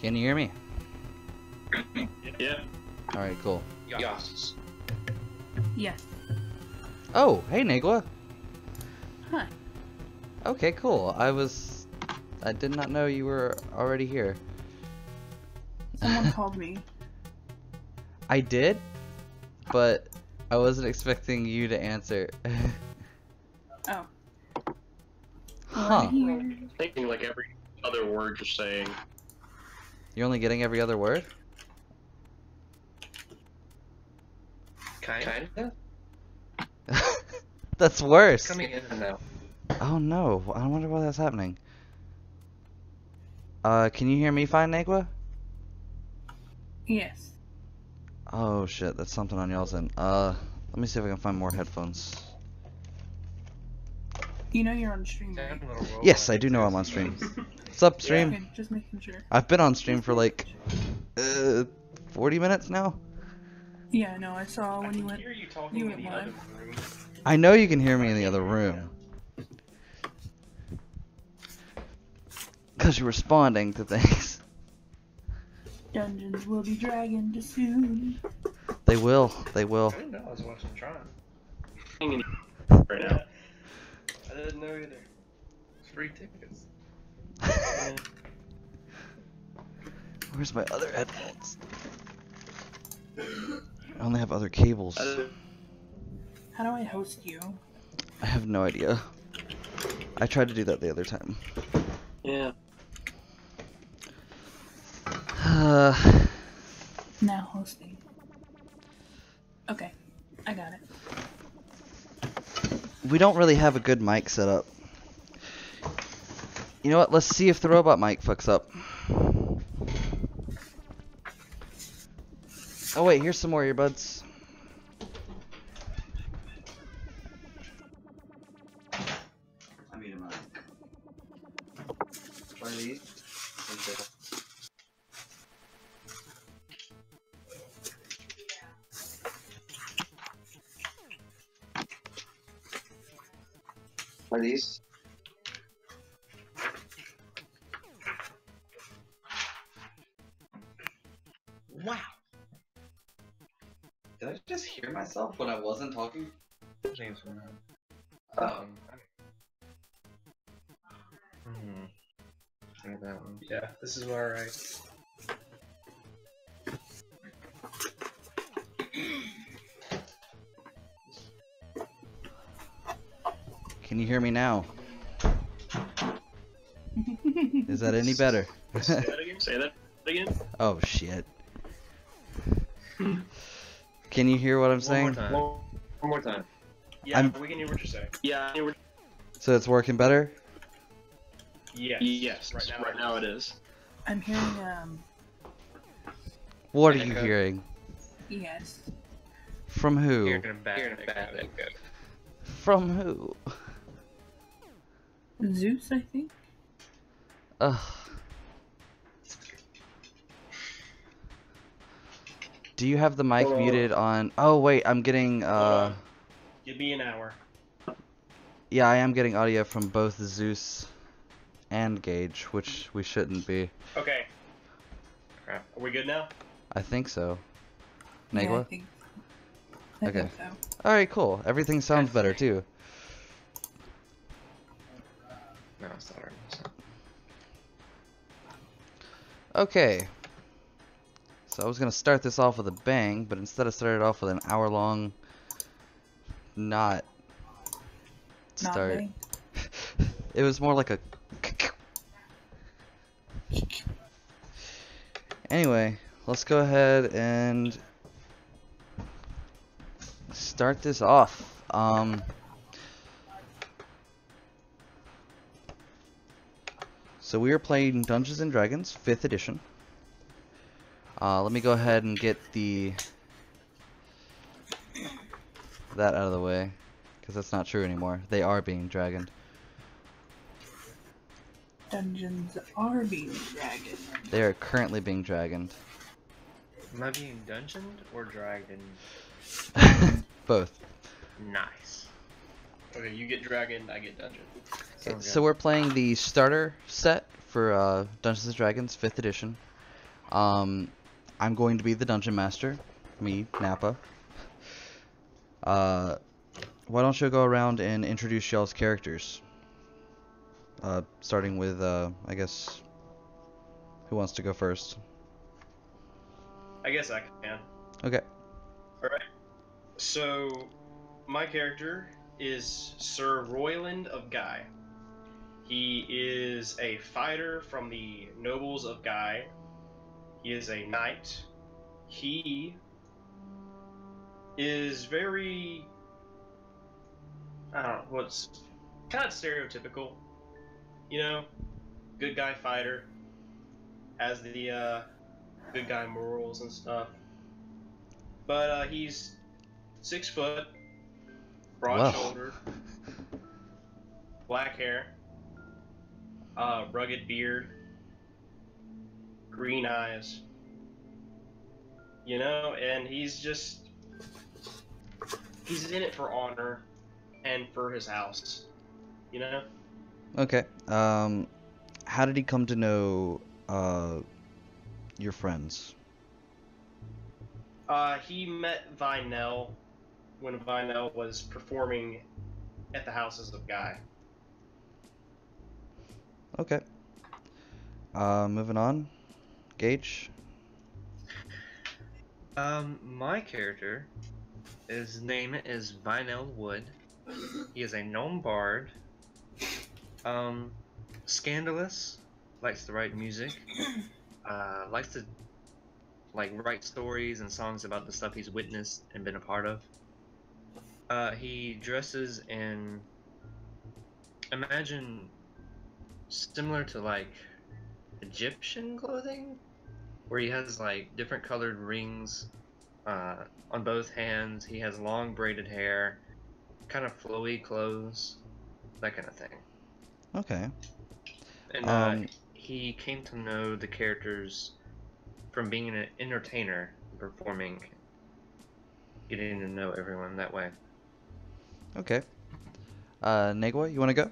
Can you hear me? Yeah. Alright, cool. Yes. Yes. Oh, hey Nagla. Hi. Okay, cool. I did not know you were already here. Someone called me. I did, but I wasn't expecting you to answer. Oh. Huh. I'm thinking like every other word you're saying. You're only getting every other word? Kinda? That's worse. Coming in and out. Oh no, I wonder why that's happening. Can you hear me fine, Nagla? Yes. Oh shit, that's something on y'all's end. Let me see if I can find more headphones. You know you're on stream, right? Yes, I do know I'm on stream. What's up, stream? Okay, just making sure. I've been on stream for like 40 minutes now. Yeah, no, I saw when you went. Hear you talking You in went the other live. room. I know you can hear me in the other room. Because you're responding to things. Dungeons will be dragging soon. They will, they will. I didn't know I was watching Tron. Right now. I didn't know either. Free tickets. Where's my other headphones? I only have other cables. How do I host you? I have no idea. I tried to do that the other time. Yeah. Now hosting. Okay, I got it. We don't really have a good mic set up. You know what? Let's see if the robot mic fucks up. Oh wait, here's some more earbuds. I mean, try these. Are these? Wow. Did I just hear myself when I wasn't talking? James from Oh. That one. Yeah, this is alright. Can you hear me now? Is that any better? Say that again? Say that again? Oh shit. Can you hear what I'm saying? One more time. Yeah, we can hear what you're saying. Yeah, So it's working better? yes. Yes, right now it is. I'm hearing What are you hearing? yes. From who? Hearing a bad echo. From who? Zeus, I think. Ugh. Do you have the mic muted on? Oh wait, I'm getting Give me an hour. yeah, I am getting audio from both Zeus and Gage, which we shouldn't be. Okay. Crap. Are we good now? I think so. Yeah, I Nagla? think Okay. so. Alright, cool. Everything sounds better too. No, it's not. Okay. So I was gonna start this off with a bang, but instead I started off with an hour-long not start. bang. It was more like a Anyway, let's go ahead and start this off. So we are playing Dungeons and Dragons 5th edition. Let me go ahead and get that out of the way, because that's not true anymore. They are being dragoned. Dungeons are being dragged. They are currently being dragoned. Am I being dungeoned or dragon? Both. Nice. Okay, you get dragon, I get dungeon. Okay, so we're playing the starter set for Dungeons and Dragons 5th edition. I'm going to be the dungeon master, me, Nappa. Why don't you go around and introduce y'all's characters? Starting with, I guess, who wants to go first? I guess I can. Okay. Alright. So, my character is Sir Royland of Guy. He is a fighter from the nobles of Guy. He is a knight. He is very, I don't know, what's kind of stereotypical, you know? Good guy fighter, has the good guy morals and stuff. But he's 6 foot, broad Well. shouldered, black hair, rugged beard, green eyes, and he's in it for honor and for his house, you know? Okay. How did he come to know, your friends? He met Vinell when Vinell was performing at the houses of Guy. Okay. Moving on. Gage? My character, his name is Vinell Wood. He is a gnome bard. Scandalous, likes to write music, likes to write stories and songs about the stuff he's witnessed and been a part of. He dresses in, imagine, similar to Egyptian clothing, where he has different colored rings on both hands. He has long braided hair, kind of flowy clothes, that kind of thing. Okay. And he came to know the characters from being an entertainer, performing, getting to know everyone that way. Okay. Negwa, you want to go?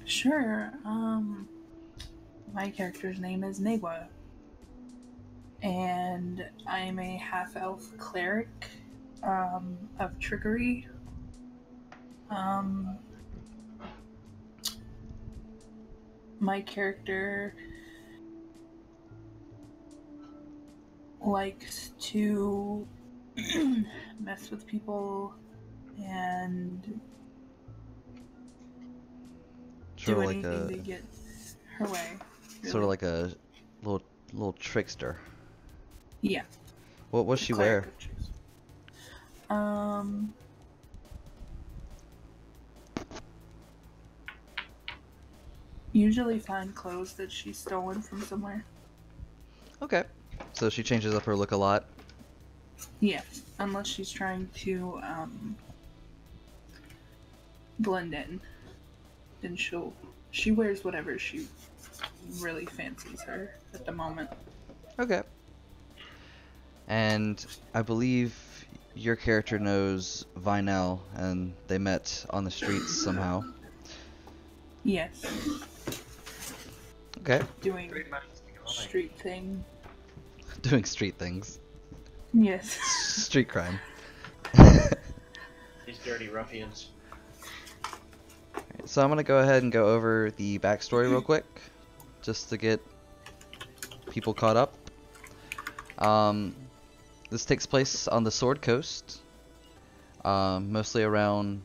Sure. My character's name is Negwa, and I'm a half-elf cleric of trickery. My character likes to mess with people and Sort do of like anything a to get her way. sort of really. like a little trickster. Yeah. What's she Cleric wear? of tricks. Usually fine clothes that she's stolen from somewhere. Okay. So she changes up her look a lot. Yeah, unless she's trying to blend in, then she wears whatever she really fancies her at the moment. Okay. And I believe your character knows Vinell, and they met on the streets somehow. Yes, Okay. doing Pretty much street thing. Doing street things. Yes. Street crime. These dirty ruffians. So I'm going to go ahead and go over the backstory real quick, just to get people caught up. This takes place on the Sword Coast, mostly around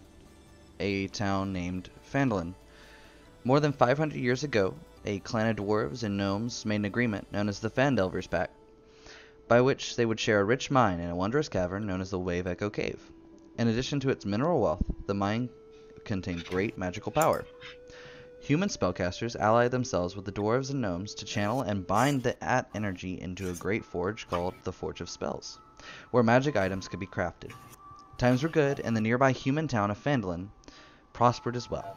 a town named Phandelver. More than 500 years ago, a clan of dwarves and gnomes made an agreement known as the Phandelver's Pact, by which they would share a rich mine in a wondrous cavern known as the Wave Echo Cave. In addition to its mineral wealth, the mine contained great magical power. Human spellcasters allied themselves with the dwarves and gnomes to channel and bind that energy into a great forge called the Forge of Spells, where magic items could be crafted. Times were good, and the nearby human town of Phandelver prospered as well.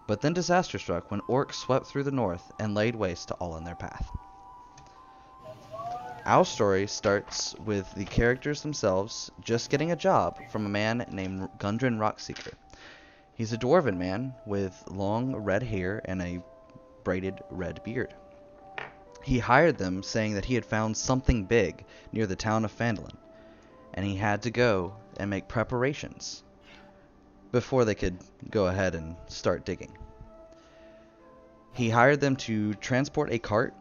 But then disaster struck when orcs swept through the north and laid waste to all in their path. Our story starts with the characters themselves just getting a job from a man named Gundren Rockseeker. He's a dwarven man with long red hair and a braided red beard. He hired them, saying that he had found something big near the town of Phandelver, and he had to go and make preparations before they could go ahead and start digging. He hired them to transport a cart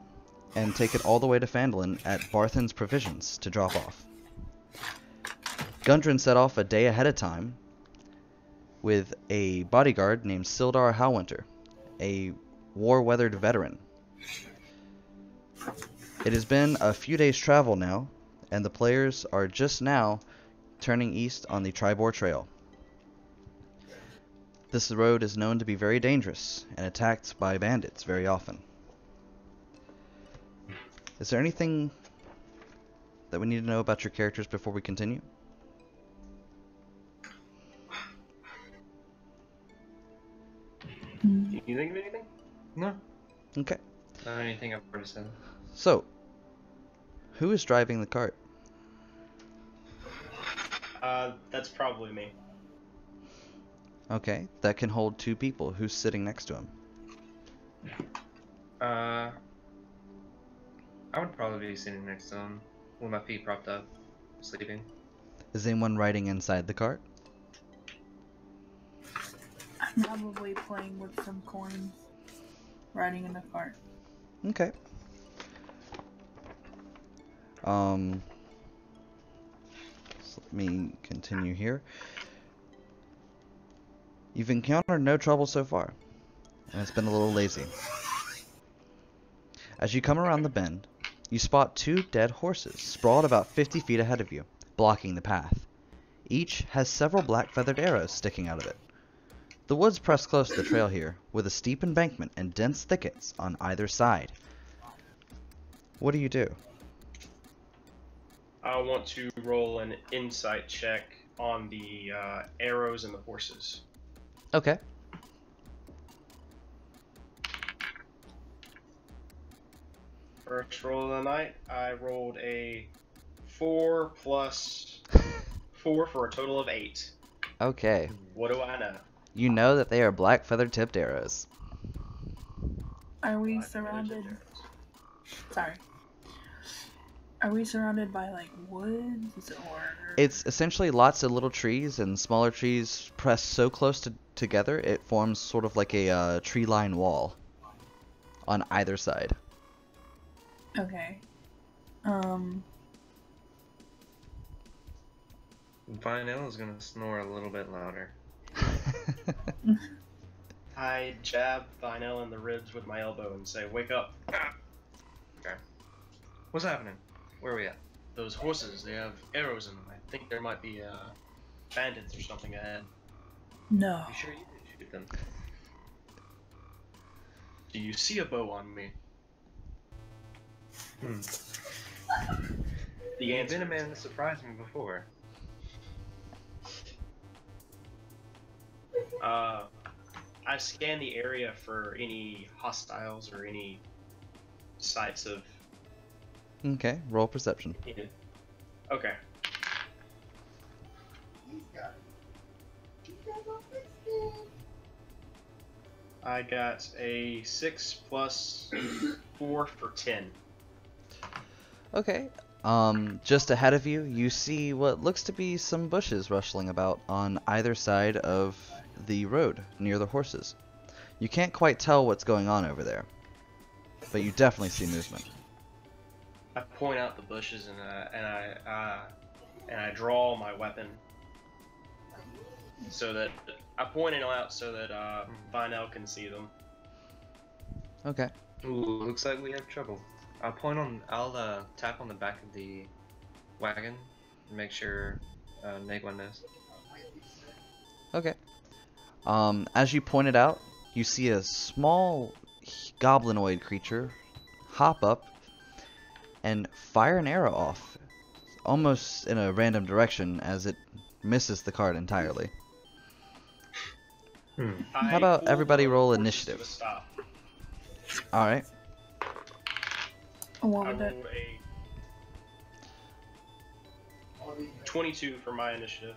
and take it all the way to Phandelver at Barthen's Provisions to drop off. Gundren set off a day ahead of time with a bodyguard named Sildar Halwinter, a war-weathered veteran. It has been a few days' travel now, and the players are just now turning east on the Tribor Trail. This road is known to be very dangerous and attacked by bandits very often. Is there anything that we need to know about your characters before we continue? Do you think of anything? No. Okay. Not anything I've already said. So, who is driving the cart? That's probably me. Okay, that can hold 2 people. Who's sitting next to him? I would probably be sitting next to him with my feet propped up, sleeping. Is anyone riding inside the cart? I'm probably playing with some coins, riding in the cart. Okay. So let me continue here. You've encountered no trouble so far, and it's been a little lazy. As you come around the bend, you spot 2 dead horses sprawled about 50 feet ahead of you, blocking the path. Each has several black feathered arrows sticking out of it. The woods press close to the trail here, with a steep embankment and dense thickets on either side. What do you do? I want to roll an insight check on the arrows and the horses. Okay. First roll of the night, I rolled a 4 plus 4 for a total of 8. Okay. What do I know? You know that they are black feather tipped arrows. Are we surrounded? Sorry. Are we surrounded by like woods or? It's essentially lots of little trees and smaller trees pressed so close together it forms sort of like a tree line wall on either side. Okay. Vinell is gonna snore a little bit louder. I jab Vinell in the ribs with my elbow and say, "Wake up!" Okay. What's happening? Where are we at? Those horses, they have arrows in them. I think there might be bandits or something ahead. No. You sure you didn't shoot them? Do you see a bow on me? The You've answer. been a man that surprised me before. I scan the area for any hostiles or any sites of. Okay, roll perception. Okay. I got a 6 plus 4 for 10. Okay. Just ahead of you, you see what looks to be some bushes rustling about on either side of the road near the horses. You can't quite tell what's going on over there, but you definitely see movement. I point out the bushes and I draw my weapon so that I point it out so that Vinell can see them. Okay. Ooh, looks like we have trouble. I'll tap on the back of the wagon and make sure Negwan knows. Okay. As you pointed out, you see a small goblinoid creature hop up and fire an arrow off, almost in a random direction as it misses the cart entirely. How about everybody roll initiative? Alright. What I would that? rolled a 22 for my initiative.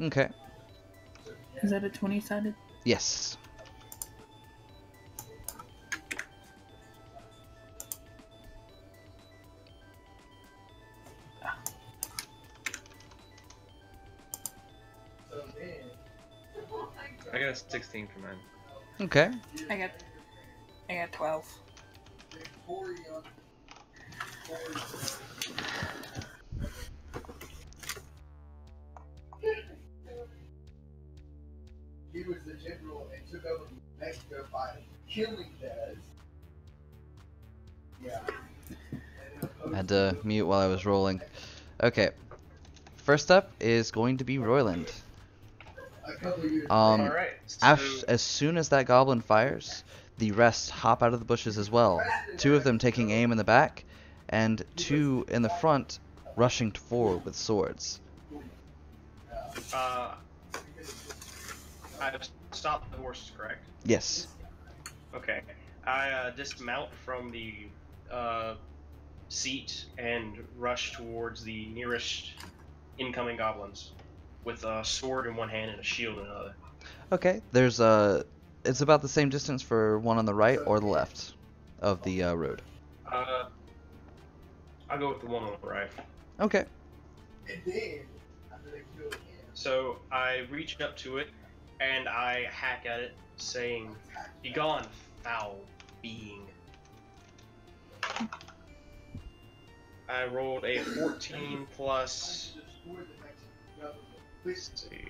Okay. Is that a 20-sided? Yes. got 16 for mine. Okay. I got 12. He was the general and took over Mexico by killing Dez. Yeah. I had to mute while I was rolling. Okay. First up is going to be Royland. A couple years Alright, As soon as that goblin fires, the rest hop out of the bushes as well. 2 of them taking aim in the back, and 2 in the front rushing forward with swords. I've stopped the horses, correct? Yes. Okay. I dismount from the seat and rush towards the nearest incoming goblins with a sword in one hand and a shield in another. Okay. There's it's about the same distance for one on the right or the left of the road. I'll go with the one on the right. Okay. and then after they killed him, So I reach up to it and I hack at it, saying, "Begone, foul being." I rolled a 14 plus. destroyed the Mexican government. Let's see.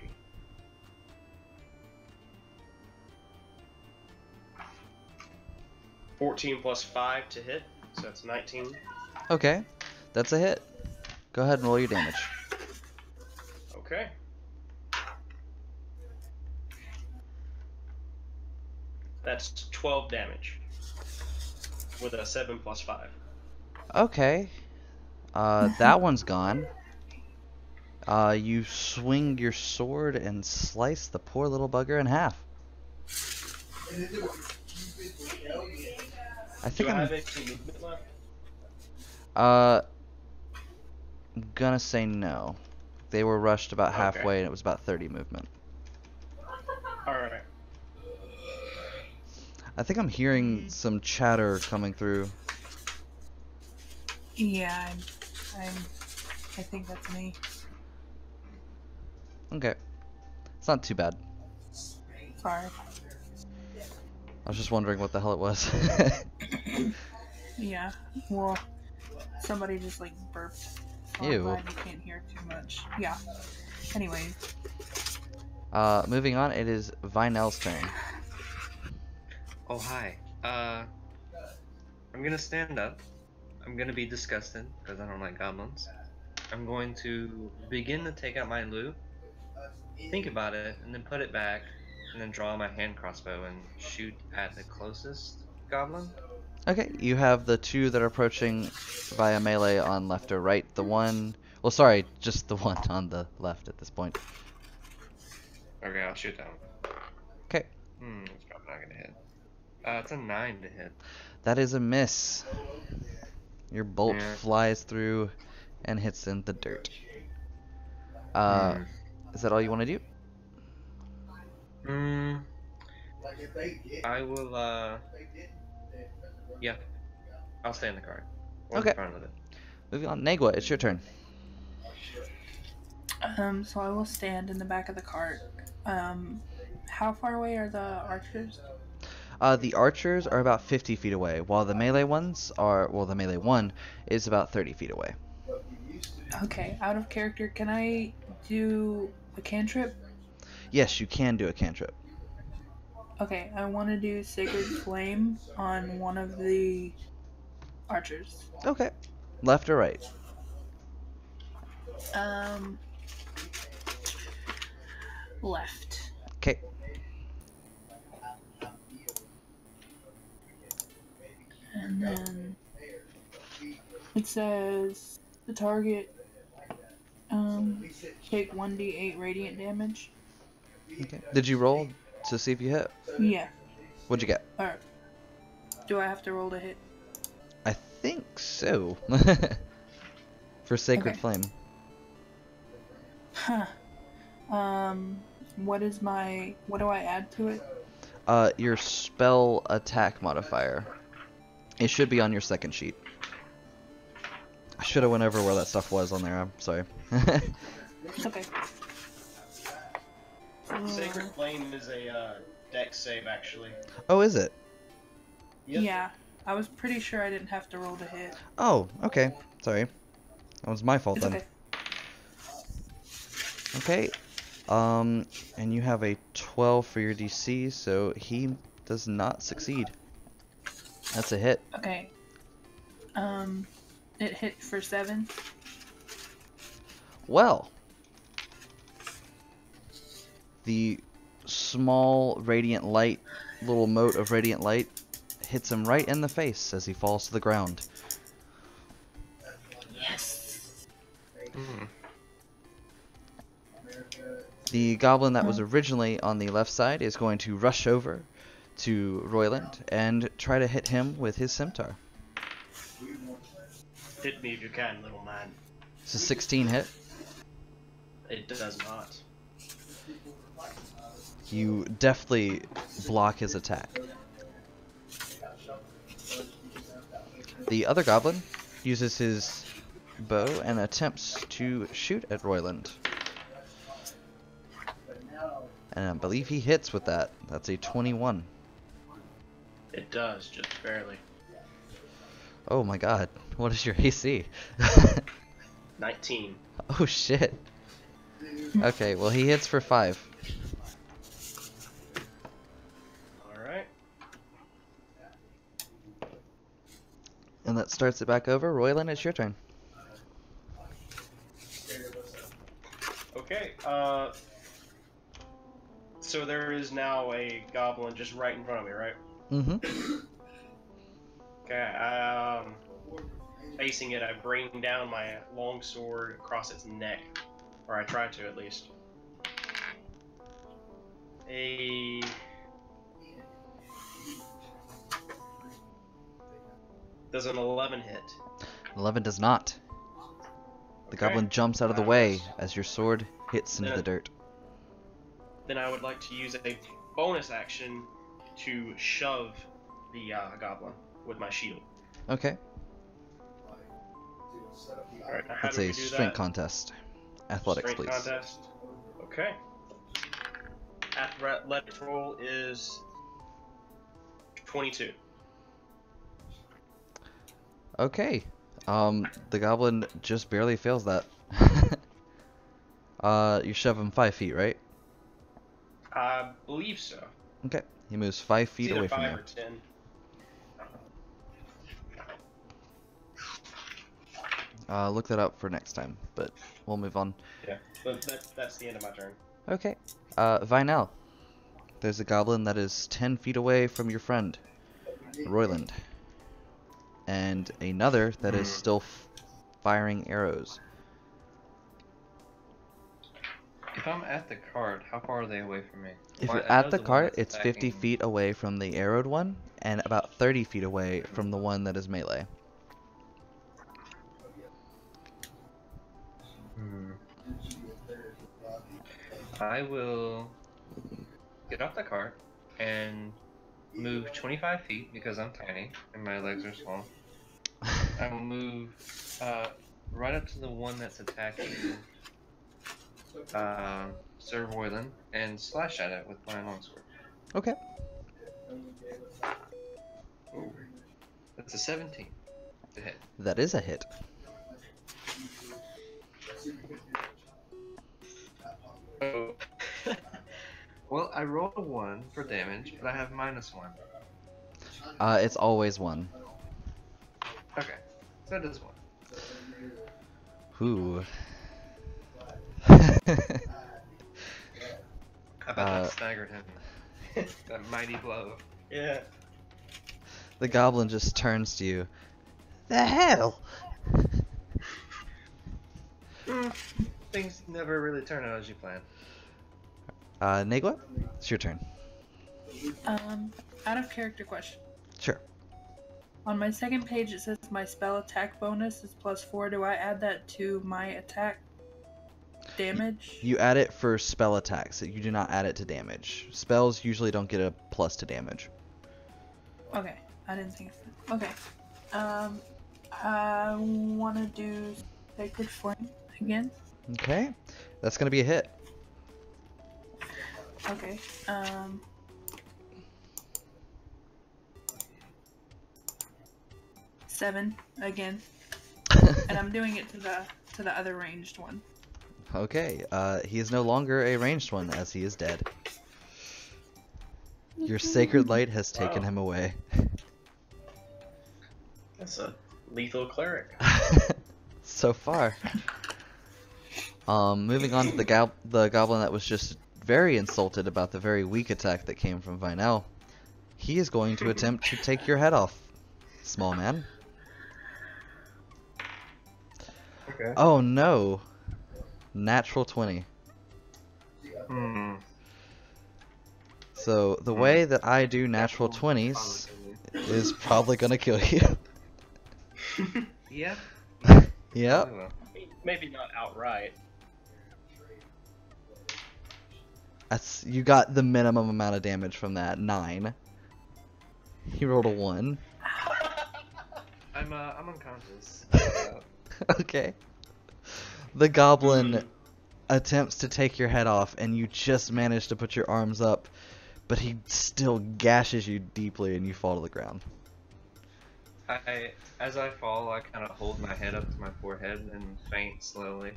+5 to hit, so that's 19. Okay. That's a hit. Go ahead and roll your damage. Okay. That's 12 damage with a 7 + 5. Okay. That one's gone. You swing your sword and slice the poor little bugger in half. And then there was stupid rebellion. I Do think I I'm have any movement left? I'm gonna say no. They were rushed about Okay. halfway and it was about 30 movement. Alright. I think I'm hearing some chatter coming through. Yeah, I think that's me. Okay. It's not too bad. Sorry. I was just wondering what the hell it was. Yeah. Well, somebody just like burped. So I'm Ew. glad you can't hear too much. Yeah. Anyways. Moving on, it is Vinell's turn. Oh, hi. I'm gonna stand up. I'm gonna be disgusted, because I don't like goblins. I'm going to begin to take out my loot, think about it, and then put it back, and then draw my hand crossbow and shoot at the closest goblin. Okay, you have the 2 that are approaching via melee on left or right. The one... Well, sorry, just the one on the left at this point. Okay, I'll shoot that one. Okay. It's probably not gonna hit. It's a 9 to hit. That is a miss. Your bolt Yeah. flies through and hits in the dirt. Is that all you want to do? Like if they did, I will, they didn't. yeah. I'll stay in the cart. Or Okay. in front of it. Moving on. Negwa, it's your turn. So I will stand in the back of the cart. How far away are the archers? The archers are about 50 feet away, while the melee ones are... Well, the melee one is about 30 feet away. Okay, out of character, can I do a cantrip? Yes, you can do a cantrip. Okay, I want to do Sacred Flame on one of the archers. Okay. Left or right? Left. Okay. And then it says the target take 1d8 radiant damage. Okay. Did you roll to see if you hit? Yeah. What'd you get? Alright. Do I have to roll to hit? I think so. For Sacred Okay. Flame. Huh. What do I add to it? Your spell attack modifier. It should be on your second sheet. I should have went over where that stuff was on there. I'm sorry. Okay. Sacred Flame is a dex save, actually. Oh, is it? Yep. Yeah, I was pretty sure I didn't have to roll to hit. Oh, okay. Sorry. That was my fault It's then. okay. Okay. And you have a 12 for your DC, so he does not succeed. That's a hit. Okay. It hit for 7. Well, the small radiant light, little mote of radiant light, hits him right in the face as he falls to the ground. Yes. Hmm. The goblin that was originally on the left side is going to rush over to Royland and try to hit him with his scimitar. Hit me if you can, little man. It's a 16 hit. It does not. You deftly block his attack. The other goblin uses his bow and attempts to shoot at Royland. And I believe he hits with that. That's a 21. It does, just barely. Oh my god. What is your AC? 19. Oh shit. Okay, well he hits for 5. Alright. And that starts it back over. Royland, it's your turn. Okay, so there is now a goblin just right in front of me, right? Mm-hmm. Okay, facing it, I bring down my long sword across its neck. Or I try to, at least. Does an 11 hit? 11 does not. The Okay. goblin jumps out of the way as your sword hits into Yeah. the dirt. Then I would like to use a bonus action to shove the goblin with my shield. Okay. Alright, how It's do we a do strength that? contest. Athletics, Strength please. contest. Okay. Athletics roll is 22. Okay. The goblin just barely fails that. You shove him 5 feet, right? I believe so. Okay. He moves 5 It's feet either away from 5 you. or 10. Look that up for next time, but we'll move on. Yeah, but that's the end of my turn. Okay. Vinel. There's a goblin that is 10 feet away from your friend, Royland. And another that is still firing arrows. If I'm at the cart, how far are they away from me? If Well, you're I at know the one cart, that's it's 50 attacking- feet away from the arrowed one, and about 30 feet away from the one that is melee. I will get off the cart and move 25 feet because I'm tiny and my legs are small. I will move right up to the one that's attacking Sir Royland and slash at it with my longsword. Okay. Ooh. That's a 17 to hit. That is a hit. Oh. Well, I rolled a 1 for damage, but I have -1. It's always 1. Okay, so it is 1. Ooh. I bet that staggered him. That mighty blow. Yeah. The goblin just turns to you. The hell? Things never really turn out as you plan. Negua? It's your turn. Out of character question. Sure. On my second page, it says my spell attack bonus is +4. Do I add that to my attack damage? You add it for spell attacks. You do not add it to damage. Spells usually don't get a plus to damage. Okay, I didn't think of that. Okay. I want to do Sacred Flame again. Okay. That's going to be a hit. Okay. 7 again, and I'm doing it to the other ranged one. Okay, he is no longer a ranged one as he is dead. Your sacred light has taken Wow. him away. That's a lethal cleric. So far. Moving on to the goblin that was just very insulted about the very weak attack that came from Vinel. He is going to attempt to take your head off, small man. Okay. Oh no. Natural 20. Hmm. So the way that I do natural 20s is probably gonna kill you. Yeah. Yep. Probably will. Maybe not outright. That's, you got the minimum amount of damage from that, 9. He rolled a 1. I'm unconscious. Okay. The goblin attempts to take your head off, and you just manage to put your arms up, but he still gashes you deeply, and you fall to the ground. As I fall, I kind of hold my head up to my forehead and faint slowly.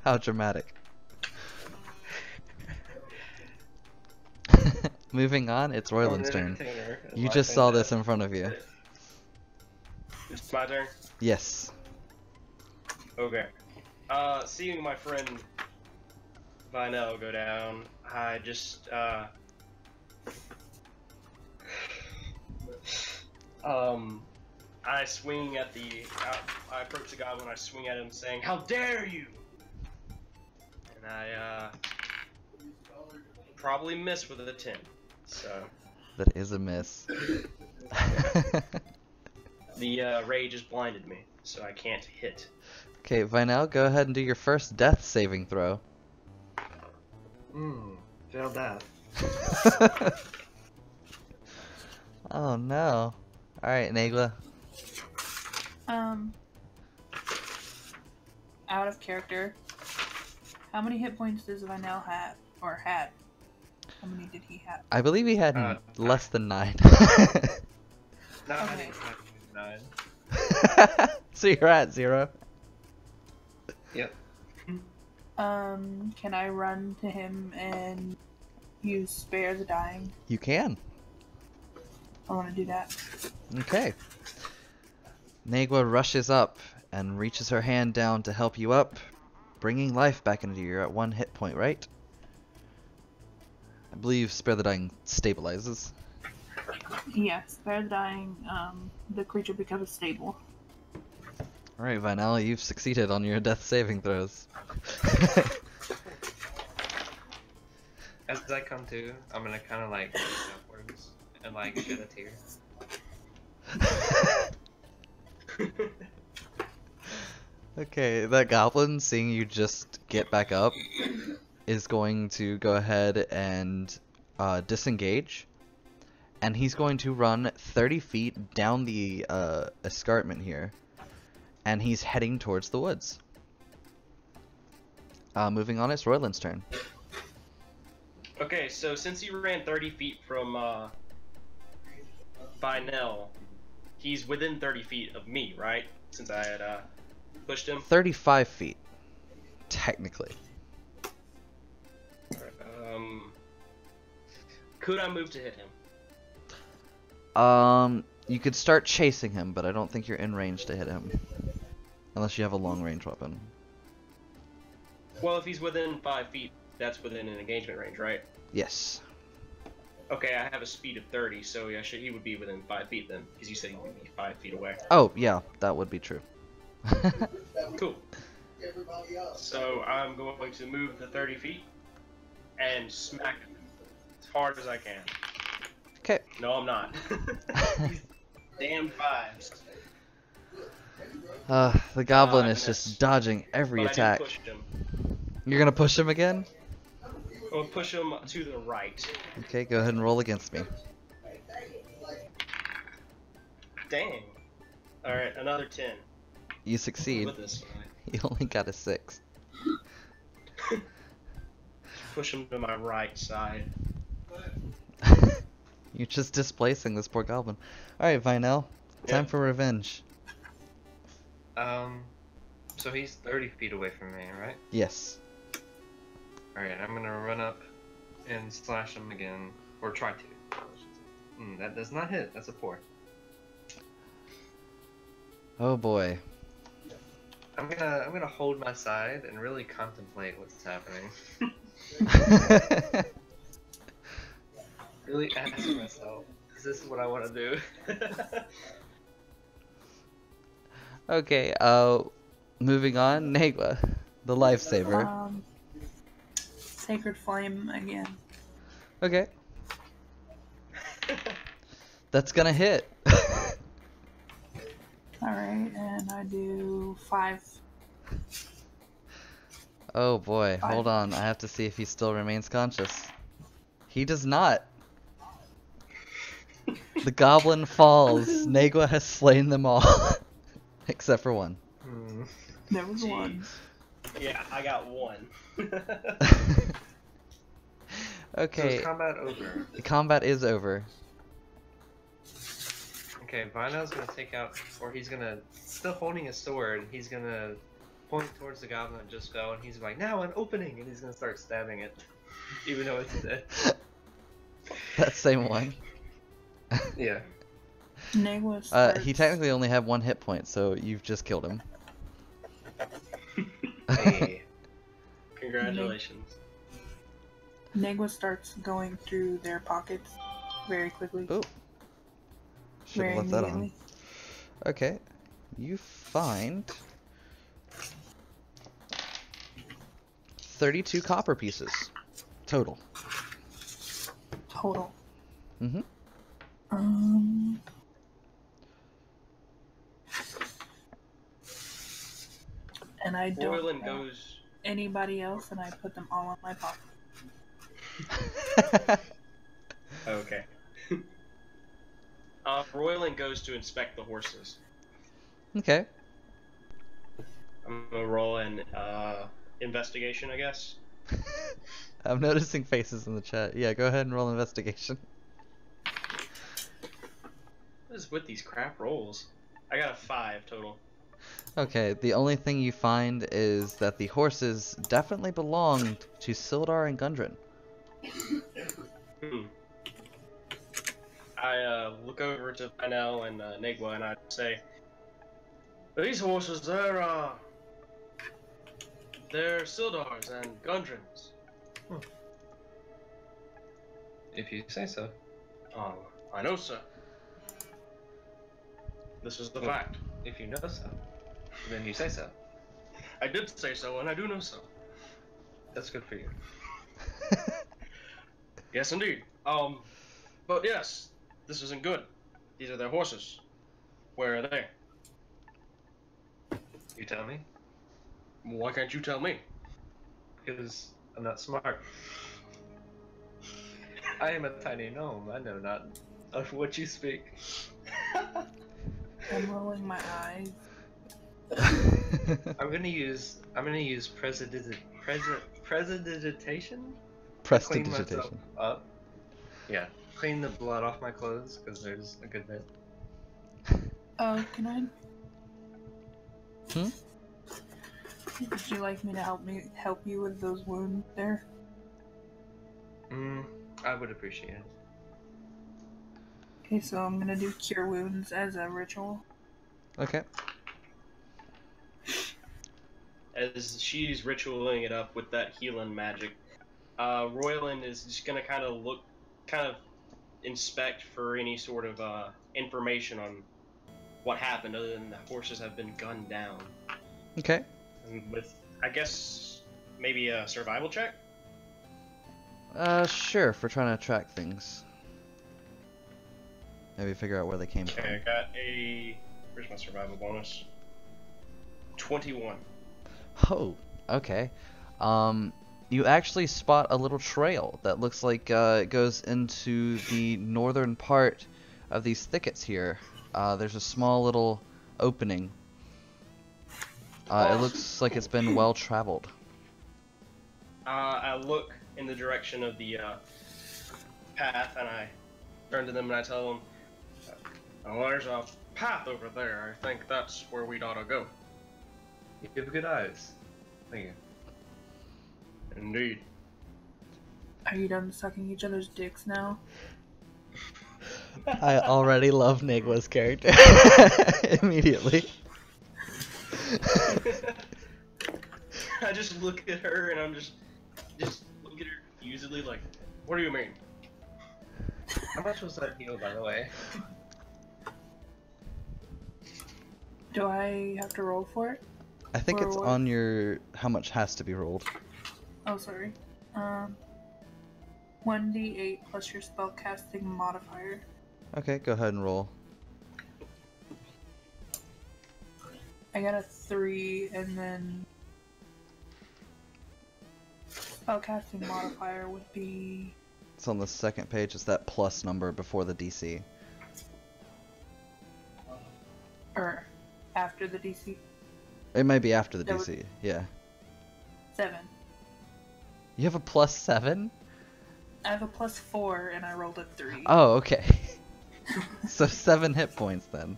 How dramatic. Moving on, it's Royland's turn. You just saw this in front of you. It's my turn? Yes. Okay. Seeing my friend Vinel go down, I just, I swing at I approach the goblin, I swing at him saying, "How dare you!" And I, probably miss with a 10, so. That is a miss. The, rage has blinded me, so I can't hit. Okay, Vinel, go ahead and do your first death saving throw. Failed that. Oh no. Alright, Nagla. Out of character. How many hit points does Vinel have? Or had? How many did he have? I believe he had less than 9. No, I Okay. think it's 9. So you're at 0. Yep. Can I run to him and use Spare the Dying? You can. I want to do that. Okay. Nagla rushes up and reaches her hand down to help you up, bringing life back into you. You're at 1 hit point, right? I believe Spare the Dying stabilizes. Yeah, Spare the Dying, the creature becomes stable. Alright, Vinel, you've succeeded on your death saving throws. As I come to, I'm gonna kind of like look upwards and like shed a tear. Okay, that goblin, seeing you just get back up, is going to go ahead and disengage. And he's going to run 30 feet down the escarpment here. And he's heading towards the woods. Moving on, it's Royland's turn. Okay, so since he ran 30 feet from, Vinel, he's within 30 feet of me, right? Since I had, pushed him? 35 feet, technically. Could I move to hit him? You could start chasing him, but I don't think you're in range to hit him. Unless you have a long range weapon. Well, if he's within 5 feet, that's within an engagement range, right? Yes. Okay, I have a speed of 30, so yeah, he would be within 5 feet then, because you said he would be 5 feet away. Oh, yeah, that would be true. Cool. So I'm going to move the 30 feet and smack him as hard as I can. Okay. No, I'm not. These damn 5s. The goblin I is just missed. dodging every But attack. I did push him. You're gonna push him again? I'll push him to the right. Okay, go ahead and roll against me. Dang. Alright, another 10. You succeed. With this guy. You only got a 6. push him to my right side. You're just displacing this poor goblin. Alright, Vinell. Time Yeah. for revenge. So he's 30 feet away from me, right? Yes. Alright, I'm gonna run up and slash him again. Or try to. That does not hit. That's a 4. Oh boy. I'm gonna hold my side and really contemplate what's happening. Really ask myself, is this what I want to do? Okay, moving on. Negwa, the lifesaver. Sacred Flame again. Okay. That's gonna hit. Alright, and I do 5. Oh boy, 5. hold on. I have to see if he still remains conscious. He does not. The goblin falls. Negwa has slain them all. Except for one. There was one. Yeah, I got 1. Okay. So is combat over? The combat is over. Okay, Vinell's gonna take out, or he's gonna, still holding his sword, he's gonna point towards the goblin that just fell, and he's like, now an opening, and he's gonna start stabbing it, even though it's dead. That same one. Yeah. Negwa He starts, technically only had 1 hit point, so you've just killed him. Hey. Congratulations. Negwa starts going through their pockets very quickly. Ooh. Should Very have left that on. immediately. Okay. You find 32 copper pieces total. Total. Mm-hmm. And I don't Royland have goes. anybody else, and I put them all in my pocket. Okay. Royland goes to inspect the horses. Okay. I'm gonna roll an investigation, I guess. I'm noticing faces in the chat. Yeah, go ahead and roll investigation. What is with these crap rolls? I got a 5 total. Okay, the only thing you find is that the horses definitely belonged to Sildar and Gundren. I look over to Phanel and Negwa and I say, these horses, they're Sildar's and Gundren's. If you say so. I know, sir. This is the Well, fact. If you know so, then you say so. I did say so, and I do know so. That's good for you. Yes, indeed. But yes, this isn't good. These are their horses. Where are they? You tell me? Why can't you tell me? Because I'm not smart. I am a tiny gnome. I know not of what you speak. I'm rolling my eyes. I'm gonna use presidigitation. Clean myself Prestidigitation. up. Yeah, clean the blood off my clothes because there's a good bit. Can I? Hmm? Would you like me to help you with those wounds there? I would appreciate it. Okay, so I'm gonna do cure wounds as a ritual. Okay. As she's ritualing it up with that healing magic, Royland is just gonna kind of inspect for any sort of information on what happened, other than the horses have been gunned down. Okay. And with, I guess, maybe a survival check. Sure, for trying to track things. Maybe figure out where they came Okay, from. I got a. Where's my survival bonus? 21. Oh, okay. You actually spot a little trail that looks like it goes into the northern part of these thickets here. There's a small little opening. It looks like it's been well traveled. I look in the direction of the path, and I turn to them and I tell them, "Well, there's a path over there. I think that's where we'd ought to go." You have good eyes. Thank you. Indeed. Are you done sucking each other's dicks now? I already love Nigwa's character immediately. I just look at her and I'm just look at her confusedly like, "What do you mean?" How much was that heal, by the way? Do I have to roll for it? I think Or it's what? on your how much has to be rolled. Oh, sorry. 1d8 plus your spellcasting modifier. Okay, go ahead and roll. I got a 3, and then spellcasting modifier would be It's on the second page. It's that plus number before the DC. or after the DC. It may be after the That would- DC. Yeah. 7. You have a +7? I have a +4, and I rolled a 3. Oh, okay. So 7 hit points then.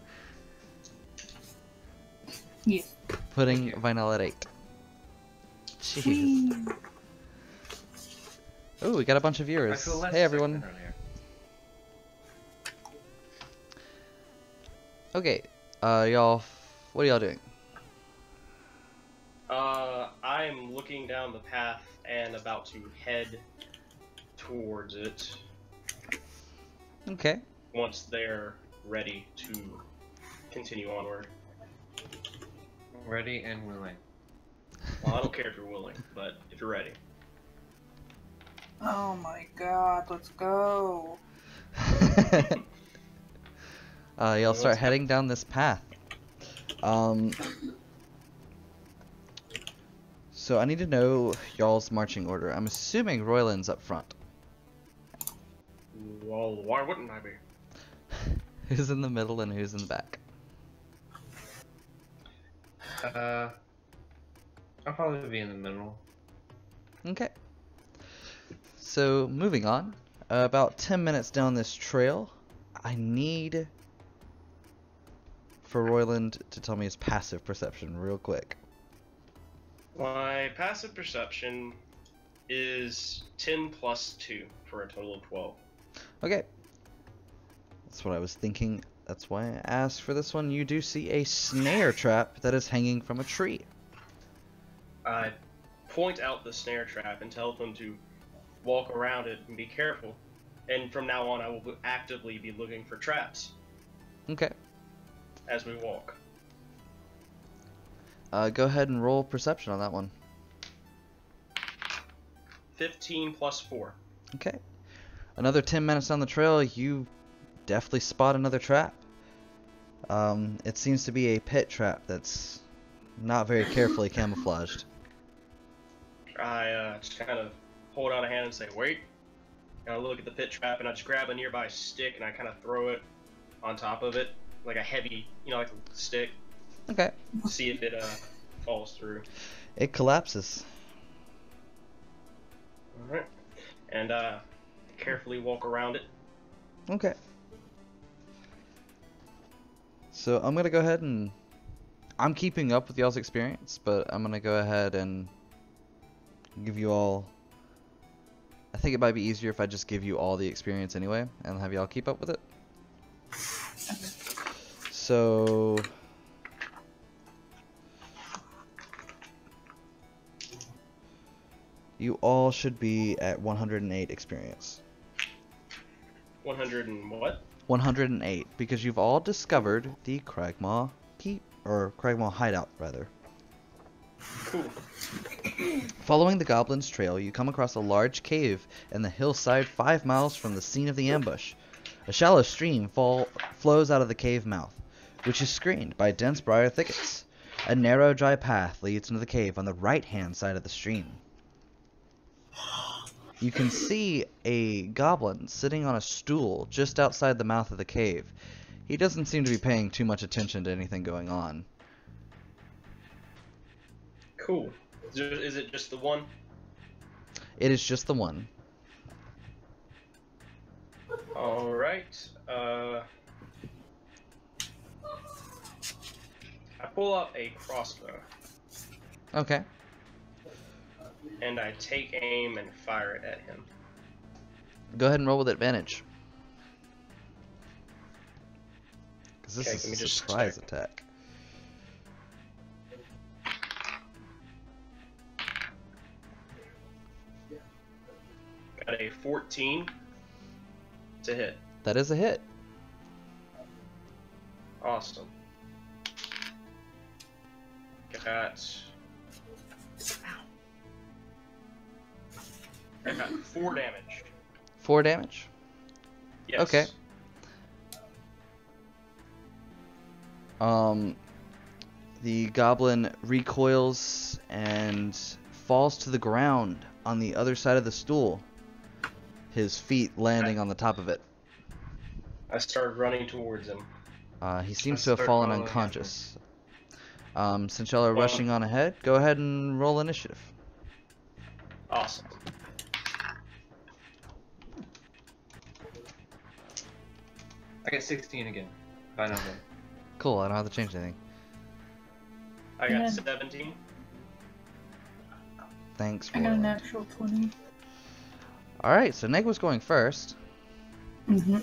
Yeah. Putting Vinyl at 8. Jeez. Whee! Oh, we got a bunch of I viewers. feel less Hey sick everyone. than earlier. Okay, y'all, what are y'all doing? I'm looking down the path and about to head towards it Okay. once they're ready to continue onward. Ready and willing. Well, I don't care if you're willing, but if you're ready. Oh my god, let's go. Y'all start let's go. heading down this path. So I need to know y'all's marching order. I'm assuming Royland's up front. Well, why wouldn't I be? Who's in the middle and who's in the back? I'll probably be in the middle. Okay. So moving on, about 10 minutes down this trail, I need for Royland to tell me his passive perception real quick. My passive perception is 10 plus 2 for a total of 12. Okay. That's what I was thinking. That's why I asked for this one. You do see a snare trap that is hanging from a tree. I point out the snare trap and tell them to walk around it and be careful. And from now on, I will actively be looking for traps Okay. as we walk. Go ahead and roll perception on that one. 15 plus 4. Okay. Another 10 minutes down the trail, you definitely spot another trap. It seems to be a pit trap that's not very carefully camouflaged. I just kind of hold out a hand and say, "Wait." And I look at the pit trap and I just grab a nearby stick and I kind of throw it on top of it, like a heavy, like a stick, Okay. to see if it falls through. It collapses. Alright. And carefully walk around it. Okay. So I'm gonna go ahead and I'm keeping up with y'all's experience, but I'm gonna go ahead and give you all. I think it might be easier if I just give you all the experience anyway, and have y'all keep up with it. So you all should be at 108 experience. 100 and what? 108, because you've all discovered the Cragmaw Keep, or Cragmaw Hideout, rather. Cool. Following the Goblin's trail, you come across a large cave in the hillside 5 miles from the scene of the ambush. A shallow stream flows out of the cave mouth, which is screened by dense briar thickets. A narrow, dry path leads into the cave on the right-hand side of the stream. You can see a goblin sitting on a stool just outside the mouth of the cave. He doesn't seem to be paying too much attention to anything going on. Cool. Is it just the one? It is just the one. All right. I pull out a crossbow Okay. and I take aim and fire it at him. Go ahead and roll with advantage. Because this Okay, is let me a just surprise check. attack. Got a 14 to hit. That is a hit. Awesome. I got 4 damage. 4 damage. Yes. Okay. The goblin recoils and falls to the ground on the other side of the stool, his feet landing on the top of it. I started running towards him. He seems I to have start fallen following unconscious. Since y'all are rushing on ahead, go ahead and roll initiative. Awesome. I got 16 again. By number. Cool, I don't have to change anything. I got Yeah. 17. Thanks, I got a Roland. natural 20. Alright, so Neg was going first. Mm-hmm.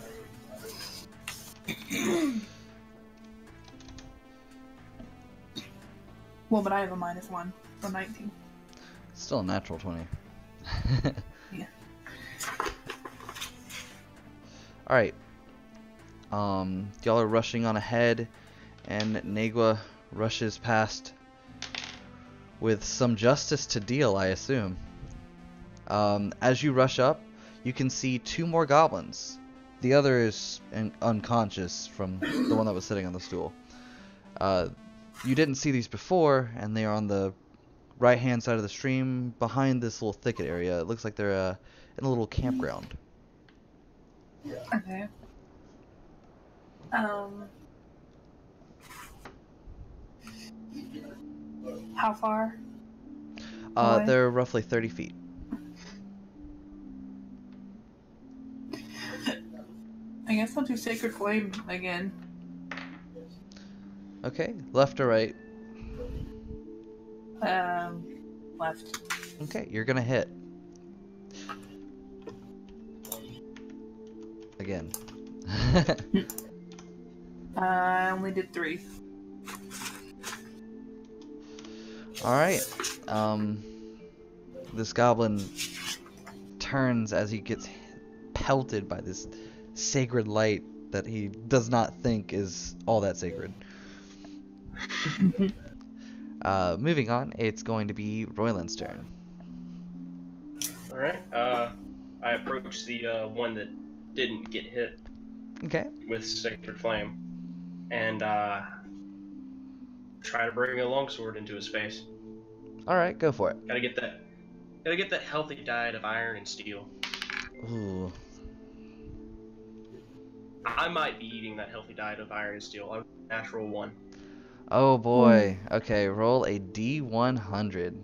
Well, but I have a -1, so 19. Still a natural 20. Yeah. Alright. Y'all are rushing on ahead, and Negua rushes past with some justice to deal, I assume. As you rush up, you can see 2 more goblins. The other is unconscious from the one that was sitting on the stool. You didn't see these before, and they are on the right-hand side of the stream behind this little thicket area. It looks like they're in a little campground. Okay. How far? Away? They're roughly 30 feet. I guess I'll do Sacred Flame again. Okay, left or right? Left. Okay, you're gonna hit. Again. I only did 3. Alright. This goblin turns as he gets pelted by this sacred light that he does not think is all that sacred. Moving on, it's going to be Royland's turn. Alright. I approach the one that didn't get hit Okay. with Sacred Flame. And try to bring a longsword into his face. Alright, go for it. Gotta get that healthy diet of iron and steel. Ooh. I might be eating that healthy diet of iron and steel. I'm a natural 1. Oh boy. Okay, roll a D100.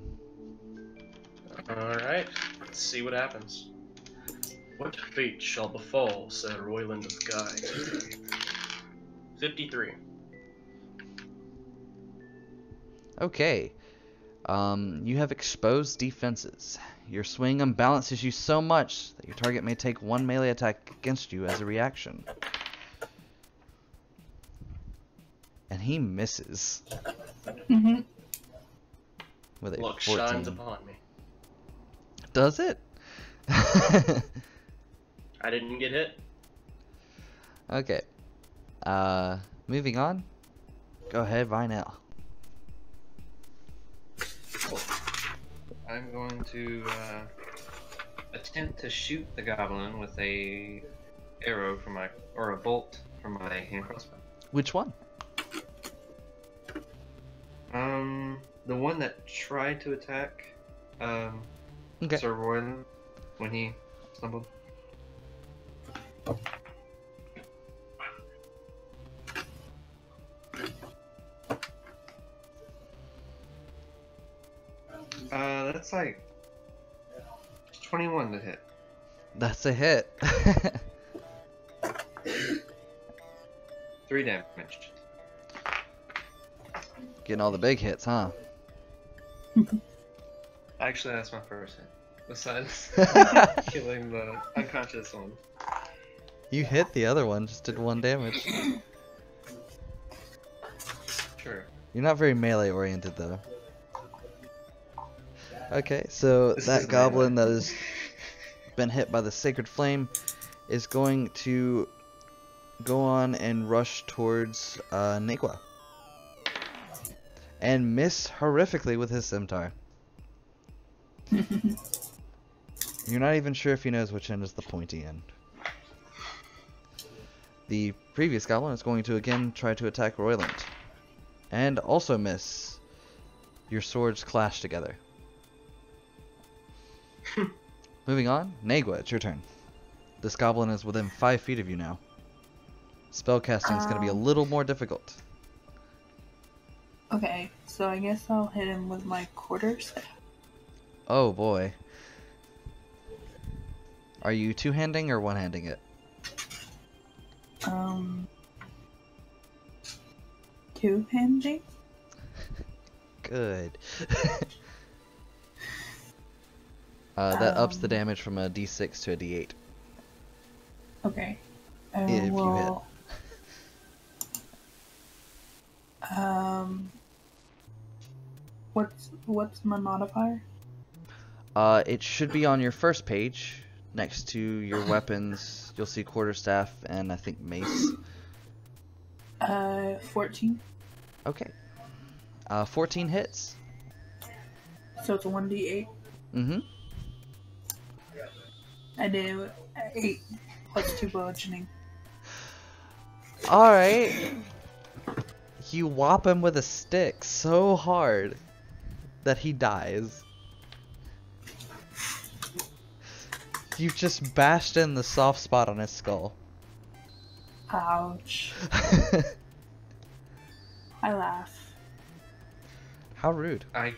Alright, let's see what happens. What fate shall befall, said Royland of Guy. 53. Okay. You have exposed defenses. Your swing unbalances you so much that your target may take 1 melee attack against you as a reaction. And he misses Mm-hmm. with a Luck 14. shines upon me. Does it? I didn't get hit. Okay. Moving on. Go ahead, Vinell. I'm going to attempt to shoot the goblin with a arrow from my, or a bolt from my hand crossbow. Which one? The one that tried to attack Okay. Sir Royland when he stumbled. That's like 21 to hit. That's a hit. 3 damage. Getting all the big hits, huh? Actually, that's my first hit. Besides killing the unconscious one. You hit the other one, just did 1 damage. Sure. You're not very melee oriented though. Okay, so This that is goblin melee. that has been hit by the sacred flame is going to go on and rush towards Negua. And miss horrifically with his scimitar. You're not even sure if he knows which end is the pointy end. The previous goblin is going to again try to attack Royland. And also miss. Your swords clash together. Moving on, Negua, it's your turn. This goblin is within 5 feet of you now. Spellcasting is going to be a little more difficult. Okay, so I guess I'll hit him with my quarterstaff. Oh boy. Are you two-handing or one-handing it? Two-handing? Good. That ups the damage from a d6 to a d8. Okay. If you hit. Well, what's my modifier? It should be on your first page, next to your weapons. You'll see quarterstaff and I think mace. 14. Okay. 14 hits. So it's a 1d8. Mm-hmm. I do 8 plus 2 bludgeoning. Alright. You whop him with a stick so hard that he dies. You've just bashed in the soft spot on his skull. Ouch. I laugh. How rude. I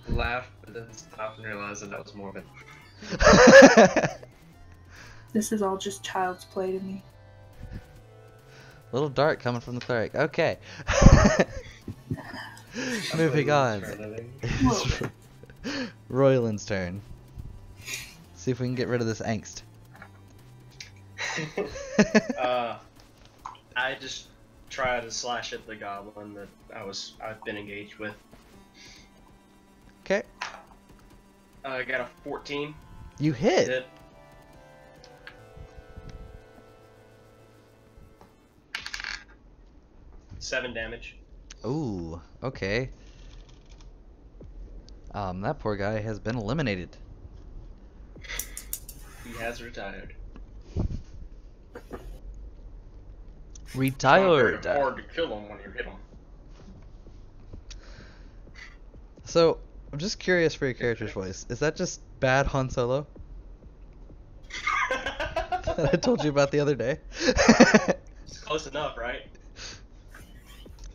laughed, but then stopped and realized that was morbid. This is all just child's play to me. Little dart coming from the cleric. Okay. Moving on. Royland's turn. See if we can get rid of this angst. I just try to slash at the goblin that I've been engaged with. Okay. I got a 14. You hit. Hit. Seven damage. Ooh, okay. That poor guy has been eliminated. He has retired. Retired. It's not very hard to kill him when you hit him. So, I'm just curious for your character's voice. Is that just bad Han Solo? That I told you about the other day? It's close enough, right?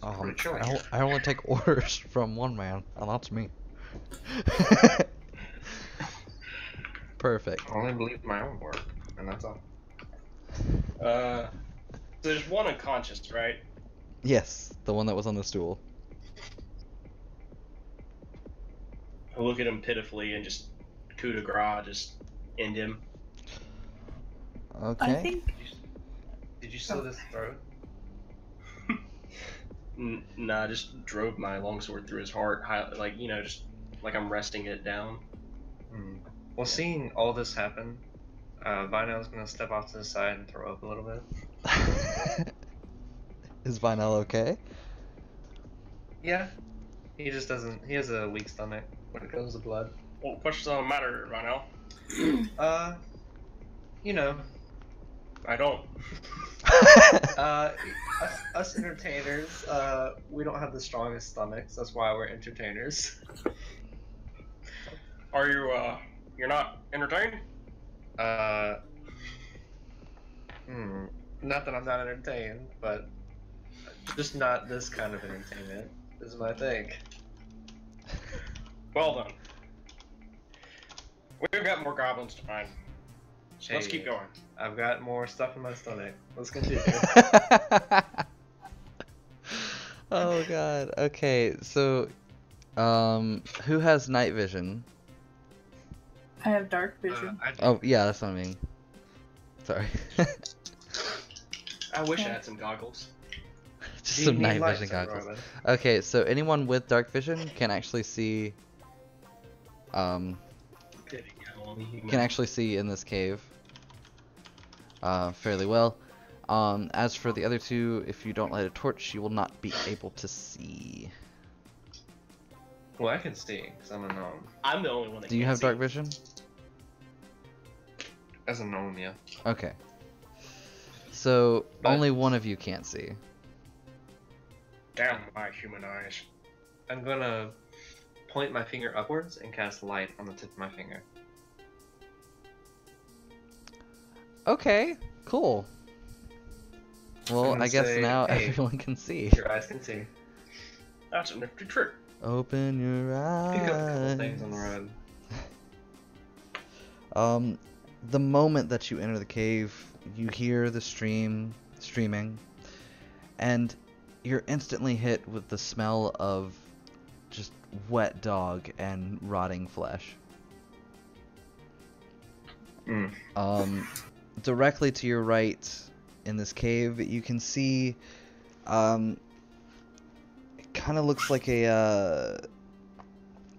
I only take orders from one man, and that's me. Perfect. I only believe my own work, and that's all. So there's one unconscious, right? Yes, the one that was on the stool. I look at him pitifully and just coup de grace, just end him. Okay. I think Did you slit his throat? Nah, I just drove my longsword through his heart, like, you know, just like I'm resting it down. Well, seeing all this happen, Vinell's gonna step off to the side and throw up a little bit. Is Vinell okay? Yeah. He just doesn't. He has a weak stomach when it comes to blood. Well, what's the matter, Vinell? You know, I don't. us entertainers, we don't have the strongest stomachs. That's why we're entertainers. Are you, you're not entertained? Not that I'm not entertained, but just not this kind of entertainment is my thing. Well then. We've got more goblins to find. So let's keep going. I've got more stuff in my stomach. Let's continue. Oh god. Okay, so who has night vision? I have dark vision. Oh yeah, that's what I mean. Sorry. I wish I had some goggles. Just Do you some need night lights, vision goggles. Robin? Okay, so anyone with dark vision can actually see can actually see in this cave fairly well. As for the other two, if you don't light a torch, you will not be able to see. Well, I can see, because I'm a gnome. I'm the only one that Do you can't have see. dark vision? As a gnome, yeah. Okay. So But- only one of you can't see. Damn my human eyes. I'm gonna point my finger upwards and cast light on the tip of my finger. Okay, cool. Well, gonna I guess say, now hey, everyone can see. Your eyes can see. That's a nifty trick. Open your eyes. Pick up a couple things on the road. The moment that you enter the cave, you hear the streaming, and you're instantly hit with the smell of just wet dog and rotting flesh. Directly to your right in this cave, you can see, it kind of looks like a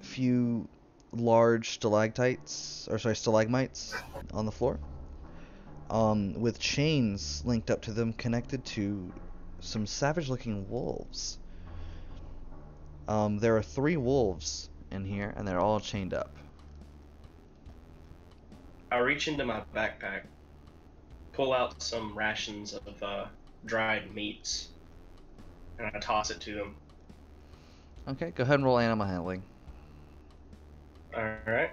few large stalagmites on the floor, with chains linked up to them connected to some savage-looking wolves. There are 3 wolves in here, and they're all chained up. I reach into my backpack, pull out some rations of dried meats, and I toss it to them. Okay, go ahead and roll animal handling. Alright.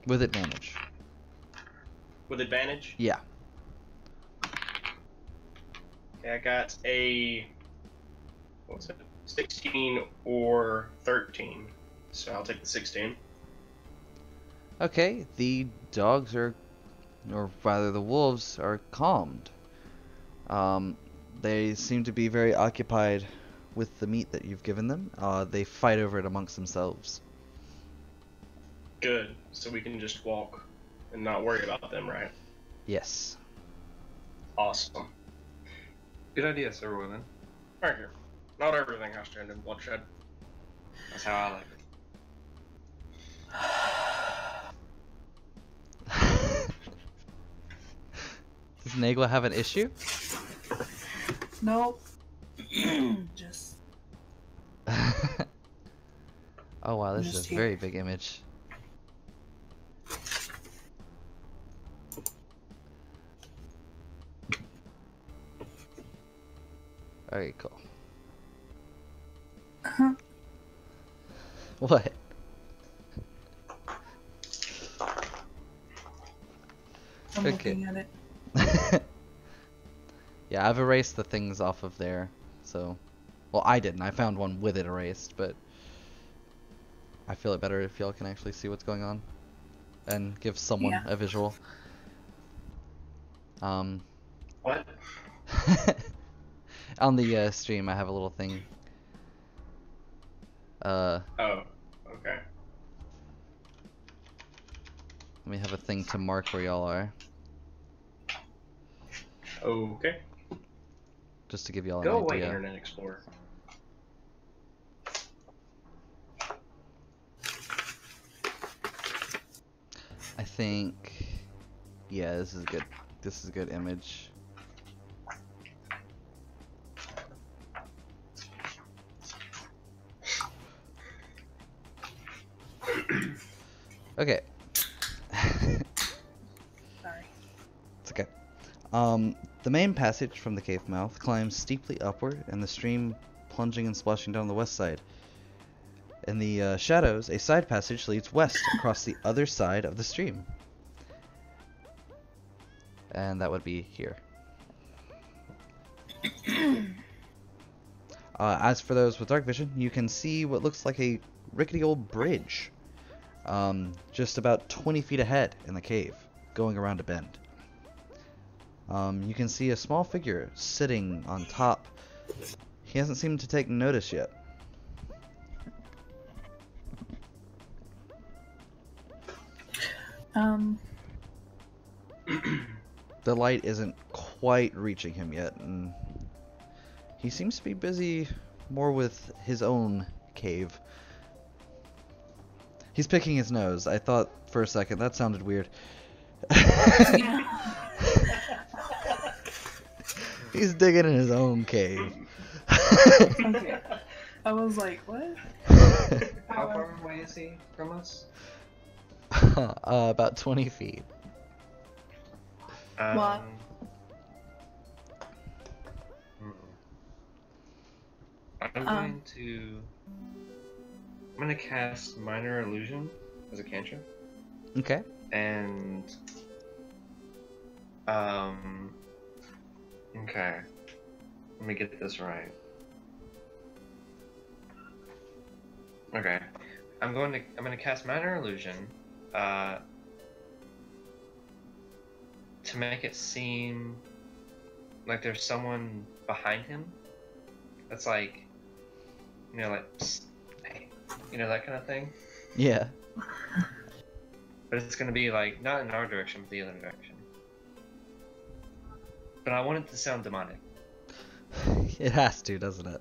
With advantage. With advantage? Yeah. Okay, I got a... what's it? 16 or 13. So I'll take the 16. Okay, the dogs are, or rather the wolves are calmed. They seem to be very occupied with the meat that you've given them. They fight over it amongst themselves. Good. So we can just walk and not worry about them, right? Yes. Awesome. Good idea, Sir Women. Thank you. Not everything has to end in bloodshed. That's how I like it. Does Nagla have an issue? Nope. Just Oh wow, this Just is a here. very big image. Very cool. What? I'm Okay. looking at it. Yeah, I've erased the things off of there, so... Well, I didn't. I found one with it erased, but... I feel it better if y'all can actually see what's going on. And give someone Yeah. a visual. What? On the stream, I have a little thing. Oh, okay. Let me have a thing to mark where y'all are, Okay. just to give y'all an Go away, idea. Internet Explorer. I think, yeah, this is good. This is a good image. Okay. Sorry. It's okay. The main passage from the cave mouth climbs steeply upward, and the stream plunging and splashing down the west side. In the shadows, a side passage leads west across the other side of the stream. And that would be here. As for those with dark vision, you can see what looks like a rickety old bridge just about 20 feet ahead in the cave, going around a bend. You can see a small figure sitting on top. He hasn't seemed to take notice yet. The light isn't quite reaching him yet, and he seems to be busy more with his own cave. He's picking his nose. I thought for a second that sounded weird. He's digging in his own cave. Okay. I was like, what? How far away is he from us? About 20 feet. What? I'm going to cast Minor Illusion as a cantrip. Okay. And okay. Let me get this right. Okay. I'm going to cast Minor Illusion to make it seem like there's someone behind him. That's like, you know, like, psst, hey, you know, that kind of thing. Yeah. But it's gonna be like not in our direction, but the other direction. But I want it to sound demonic. It has to, doesn't it?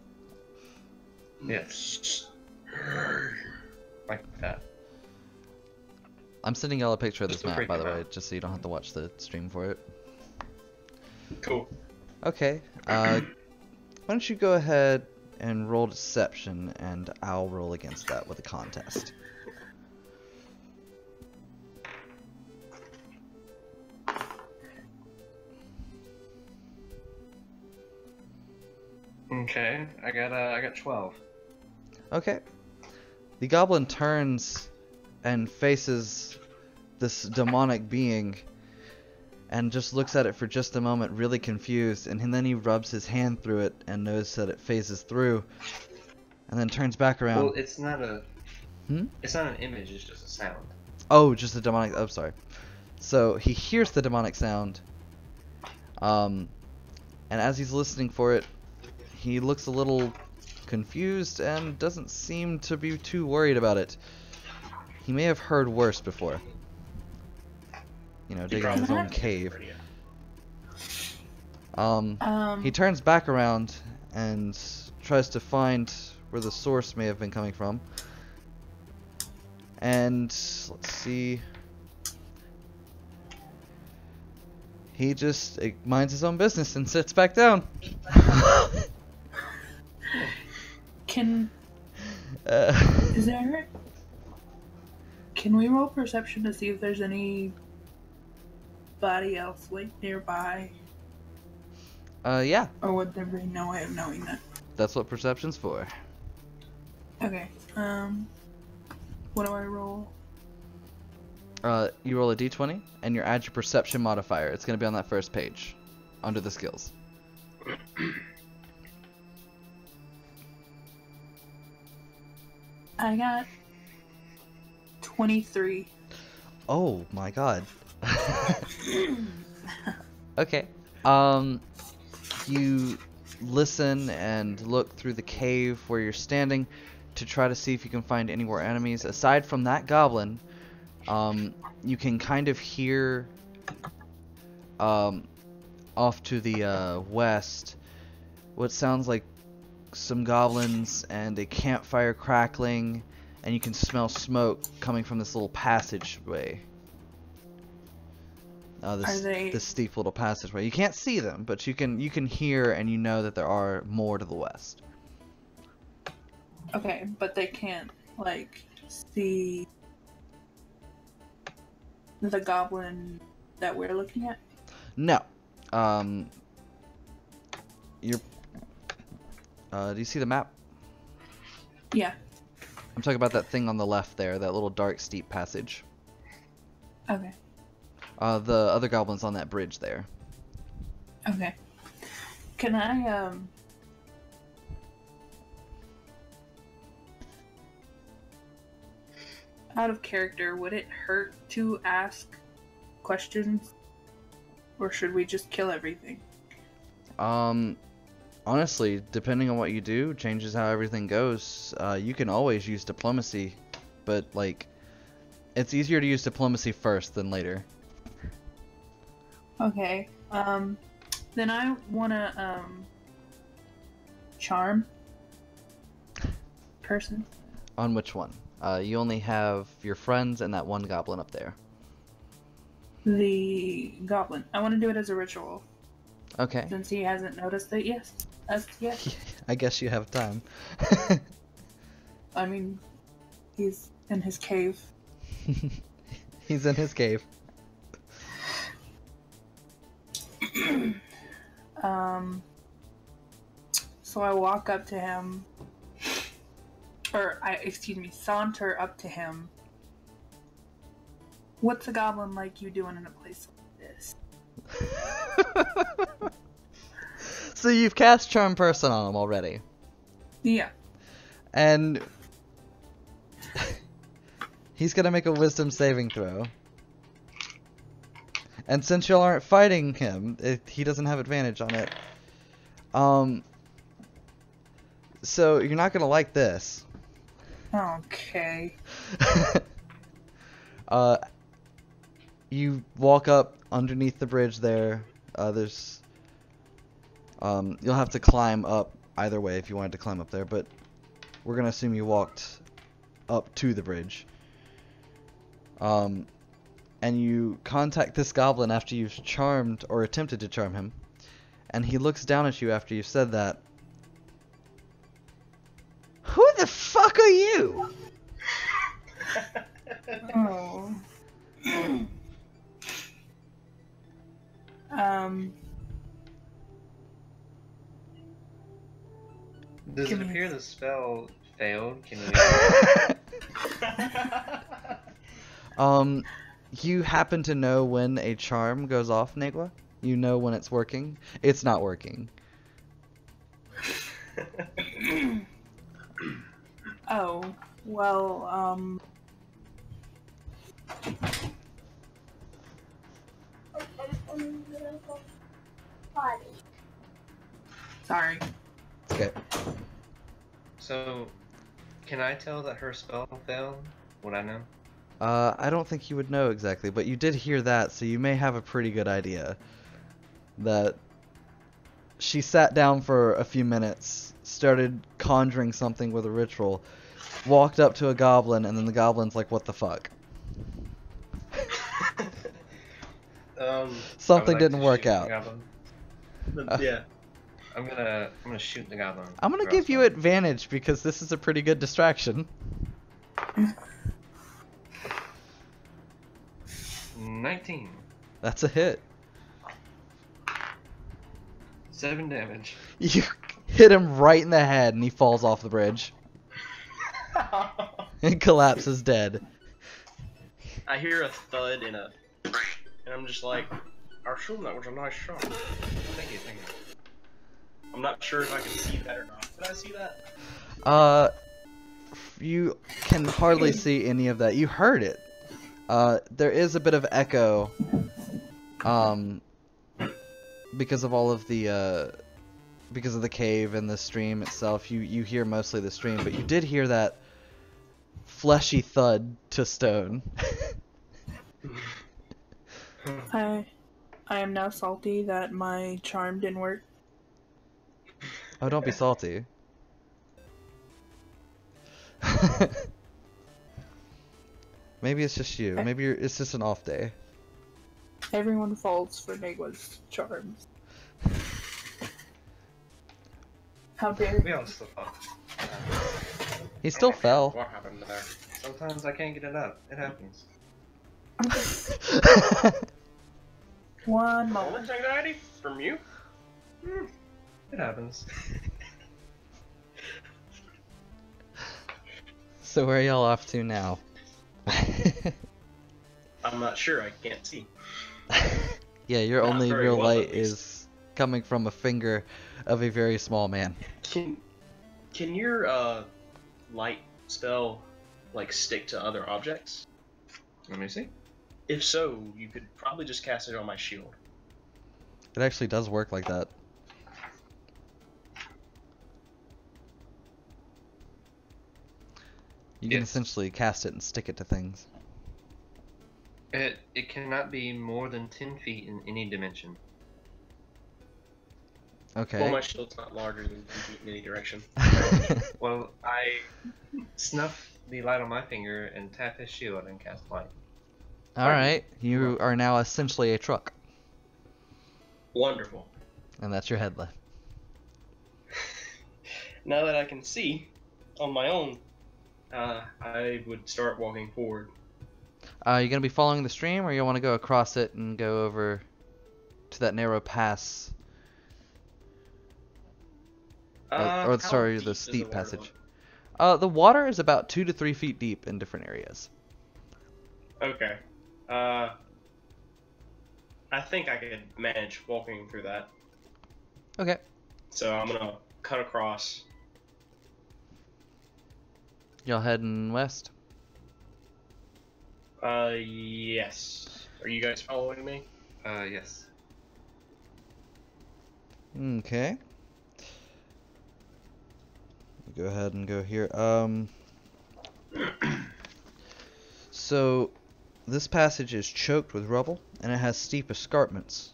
Yes. Like that. I'm sending y'all a picture of this Just to map, freak by the them way, out. just so you don't have to watch the stream for it. Cool. Okay. Why don't you go ahead and roll deception, and I'll roll against that with a contest. Okay, I got 12. Okay. The goblin turns and faces this demonic being and just looks at it for just a moment, really confused, and then he rubs his hand through it and knows that it phases through, and then turns back around. Well, it's not a. Hmm? It's not an image. It's just a sound. Oh, just the demonic. Oh, sorry. So he hears the demonic sound, and as he's listening for it, he looks a little confused and doesn't seem to be too worried about it. He may have heard worse before. You know, digging in his own cave. He turns back around and tries to find where the source may have been coming from. And let's see. He just minds his own business and sits back down. Is there? Can we roll perception to see if there's anybody else like nearby? Yeah. Or would there be no way of knowing that? That's what perception's for. Okay. What do I roll? You roll a d20 and you add your perception modifier. It's going to be on that first page under the skills. I got 23. Oh my god. Okay. You listen and look through the cave where you're standing to try to see if you can find any more enemies. Aside from that goblin, you can kind of hear off to the west what sounds like some goblins and a campfire crackling, and you can smell smoke coming from this little passageway. This steep little passageway. You can't see them, but you can hear, and you know that there are more to the west. Okay, but they can't like see the goblin that we're looking at? No. You're do you see the map? Yeah. I'm talking about that thing on the left there, that little dark steep passage. Okay. The other goblin's on that bridge there. Okay. Can I Out of character, would it hurt to ask questions? Or should we just kill everything? Honestly, depending on what you do, changes how everything goes. You can always use diplomacy, but, like, it's easier to use diplomacy first than later. Okay. Then I wanna, charm person. On which one? You only have your friends and that one goblin up there. The goblin. I want to do it as a ritual. Okay. Since he hasn't noticed it yet. Yes. I guess you have time. I mean, he's in his cave. He's in his cave. So I walk up to him, or saunter up to him. What's a goblin like you doing in a place like this? So you've cast Charm Person on him already. Yeah. And he's gonna make a Wisdom saving throw. And since y'all aren't fighting him, he doesn't have advantage on it. So you're not gonna like this. Okay. You walk up underneath the bridge there. You'll have to climb up either way if you wanted to climb up there, but we're gonna assume you walked up to the bridge. And you contact this goblin after you've charmed or attempted to charm him, and he looks down at you after you've said that. Who the fuck are you? Oh. Does it appear the spell failed? Can we... You happen to know when a charm goes off, Negwa? You know when it's working? It's not working. Oh, well, sorry. Okay. So, can I tell that her spell failed? Would I know? I don't think you would know exactly, but you did hear that, so you may have a pretty good idea that she sat down for a few minutes, started conjuring something with a ritual, walked up to a goblin, and then the goblin's like, what the fuck? Something didn't work out. Yeah. I'm gonna shoot the goblin. I'm gonna give you advantage because this is a pretty good distraction. 19. That's a hit. 7 damage. You hit him right in the head and he falls off the bridge. And collapses dead. I hear a thud and I'm just like, I assume that was a nice shot. Thank you. I'm not sure if I can see that or not. Did I see that? You can hardly see any of that. You heard it. There is a bit of echo, because of all of the, because of the cave and the stream itself. You hear mostly the stream, but you did hear that fleshy thud to stone. I am now salty that my charm didn't work. Oh, don't be salty. Maybe it's just you. Maybe it's just an off day. Everyone falls for Negwa's charms. How dare We all still fall. He still fell. What happened there? Sometimes I can't get it up. It happens. one moment. Moments anxiety from you? It happens. So where are y'all off to now? I'm not sure. I can't see. Yeah, your Not only very real well, light at least. is coming from a finger of a very small man. Can your light spell like stick to other objects? Let me see. If so, you could probably just cast it on my shield. It actually does work like that. You can Yes. essentially cast it and stick it to things. It cannot be more than 10 feet in any dimension. Okay. Well, my shield's not larger than 10 feet in any direction. Well, I snuff the light on my finger and tap his shield and cast light. Alright, you are now essentially a truck. Wonderful. And that's your headlight. Now that I can see on my own, I would start walking forward. You gonna be following the stream, or you want to go across it and go over to that narrow pass? How Sorry, deep the does steep the water passage. look? The water is about 2 to 3 feet deep in different areas. Okay. I think I could manage walking through that. Okay. So I'm gonna cut across. Y'all heading west? Yes. Are you guys following me? Yes. Okay. Go ahead and go here. So this passage is choked with rubble, and it has steep escarpments.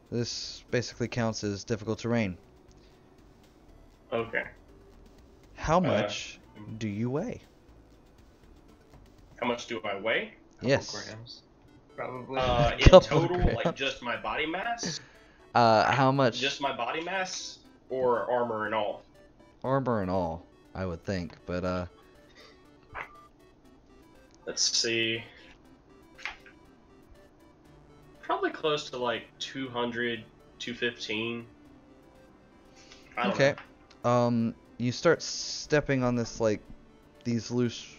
This basically counts as difficult terrain. Okay. How much do you weigh? How much do I weigh? Yes. Grams, probably. In Couple total, like grams. just my body mass? How much? Just my body mass? Or armor and all? Armor and all, I would think, but Let's see. Probably close to like 200, 215. I don't okay. know. You start stepping on this, like, these loose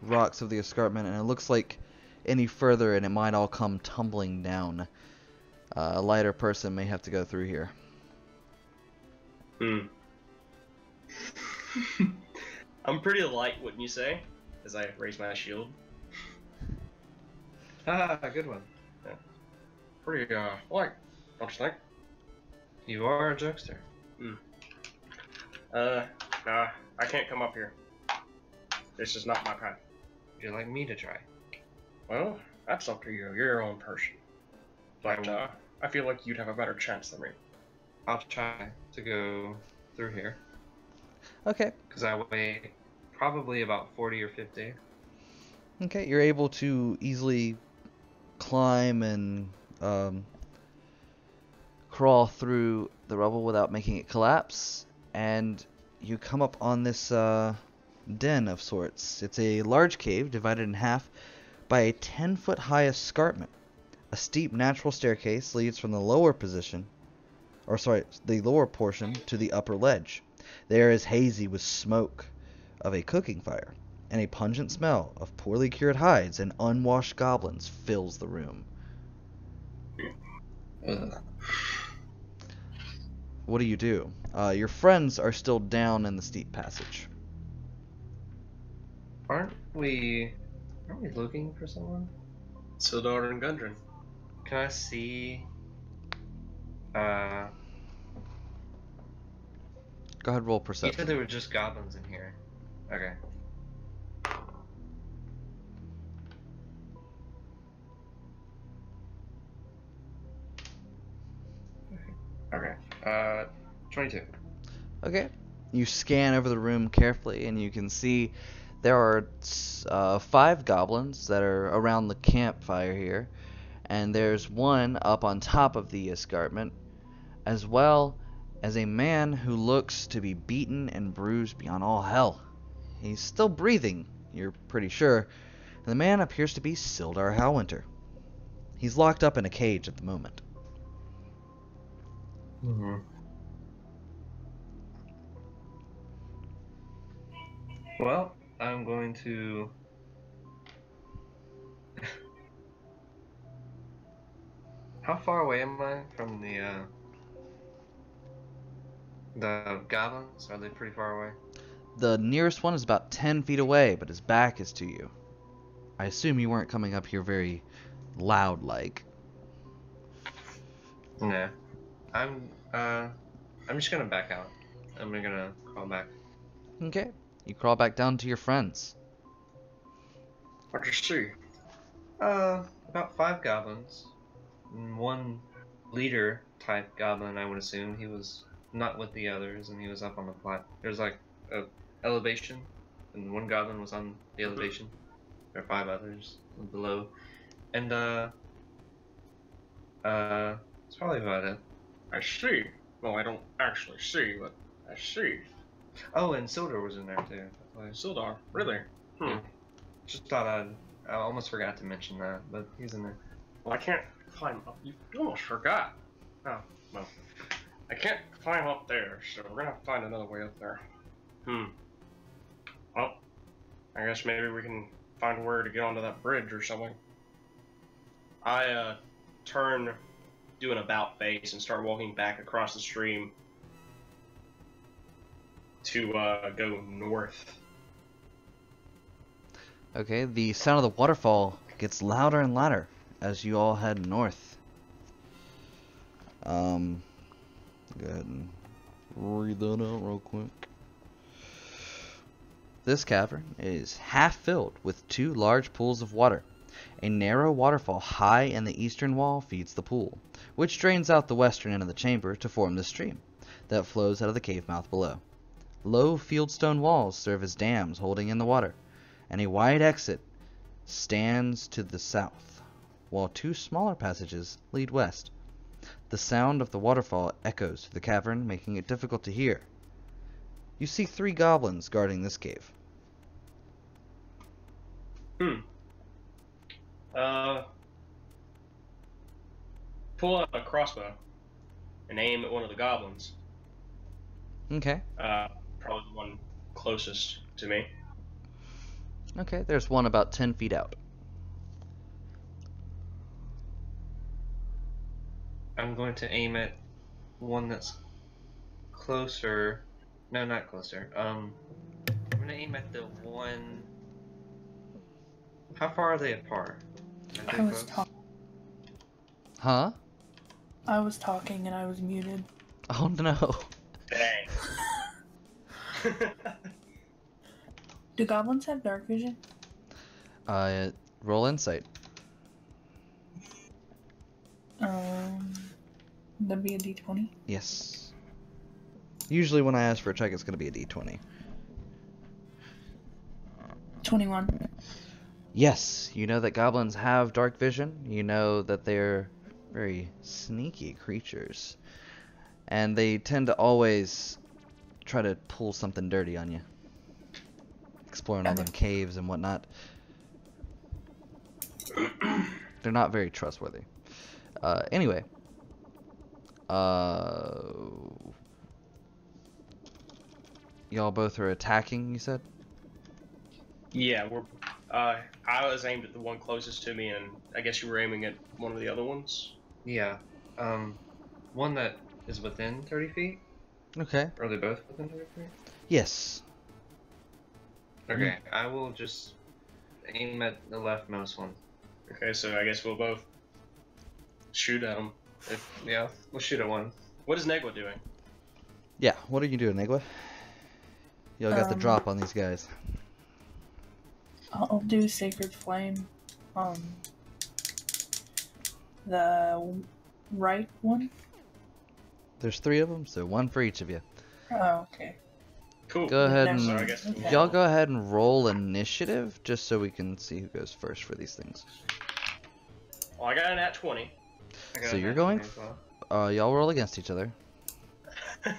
rocks of the escarpment, and it looks like any further and it might all come tumbling down. A lighter person may have to go through here. I'm pretty light, wouldn't you say? As I raise my shield. Good one. Pretty, light, don't you think? You are a jokester. Nah, I can't come up here. This is not my path. Would you like me to try? Well, that's up to you. You're your own person. But, I feel like you'd have a better chance than me. I'll try to go through here. Okay. Because I weigh probably about 40 or 50. Okay, you're able to easily climb and crawl through the rubble without making it collapse, and you come up on this den of sorts. It's a large cave divided in half by a 10-foot high escarpment. A steep natural staircase leads from the lower portion to the upper ledge. The air is hazy with smoke of a cooking fire, and a pungent smell of poorly cured hides and unwashed goblins fills the room. What do you do? Your friends are still down in the steep passage. Aren't we looking for someone? Sildar and Gundren. Can I see? Go ahead, roll You perception. said there were just goblins in here. Okay. Okay. 22. Okay. You scan over the room carefully, and you can see there are 5 goblins that are around the campfire here, and there's one up on top of the escarpment, as well as a man who looks to be beaten and bruised beyond all hell. He's still breathing, you're pretty sure, and the man appears to be Sildar Howwinter. He's locked up in a cage at the moment. Mm-hmm. Well, I'm going to... How far away am I from the goblins? Are they pretty far away? The nearest one is about 10 feet away, but his back is to you. I assume you weren't coming up here very loud-like. Yeah. I'm just gonna back out. I'm gonna crawl back. Okay. You crawl back down to your friends. What'd you see? About 5 goblins. And one leader type goblin, I would assume. He was not with the others, and he was up on the plat. There's like a elevation, and one goblin was on the elevation. There are 5 others below. And that's probably about it. I see. Well, I don't actually see, but I see. Oh, and Sildar was in there too. Sildar, really? Yeah. Just thought I almost forgot to mention that, but he's in there. Well, I can't climb up. You almost forgot. Oh, well. I can't climb up there, so we're gonna have to find another way up there. Well, I guess maybe we can find where to get onto that bridge or something. I, turn, do an about face, and start walking back across the stream to, go north. Okay, the sound of the waterfall gets louder and louder as you all head north. Go ahead and read that out real quick. This cavern is half filled with 2 large pools of water. A narrow waterfall high in the eastern wall feeds the pool, which drains out the western end of the chamber to form the stream that flows out of the cave mouth below. Low fieldstone walls serve as dams holding in the water, and a wide exit stands to the south, while 2 smaller passages lead west. The sound of the waterfall echoes through the cavern, making it difficult to hear. You see 3 goblins guarding this cave. Pull out a crossbow and aim at one of the goblins. Okay. Probably the one closest to me. Okay, there's one about 10 feet out. I'm going to aim at one that's closer. No, not closer. I'm gonna aim at the one. How far are they apart? I was talking. Huh? I was talking and I was muted. Oh no. Dang. Do goblins have dark vision? Roll insight. That'd be a d20. Yes. Usually when I ask for a check, it's going to be a d20. 21. Yes, you know that goblins have dark vision. You know that they're very sneaky creatures. And they tend to always try to pull something dirty on you. Exploring all them caves and whatnot. They're not very trustworthy. Anyway. Y'all both are attacking, you said? Yeah, I was aimed at the one closest to me, and I guess you were aiming at one of the other ones? Yeah. One that is within 30 feet? Okay. Are they both within 30 feet? Yes. Okay, I will just aim at the leftmost one. Okay, so I guess we'll both shoot at him. Yeah, we'll shoot at one. What is Negwa doing? Yeah, what are you doing, Negwa? Y'all got the drop on these guys. I'll do Sacred Flame. The right one? There's 3 of them, so 1 for each of you. Oh, okay. Cool. Go ahead Never and So I guess Okay. y'all go ahead and roll initiative, just so we can see who goes first for these things. Well, I got an at 20. I got So a you're nat going 20 as well. Y'all roll against each other. I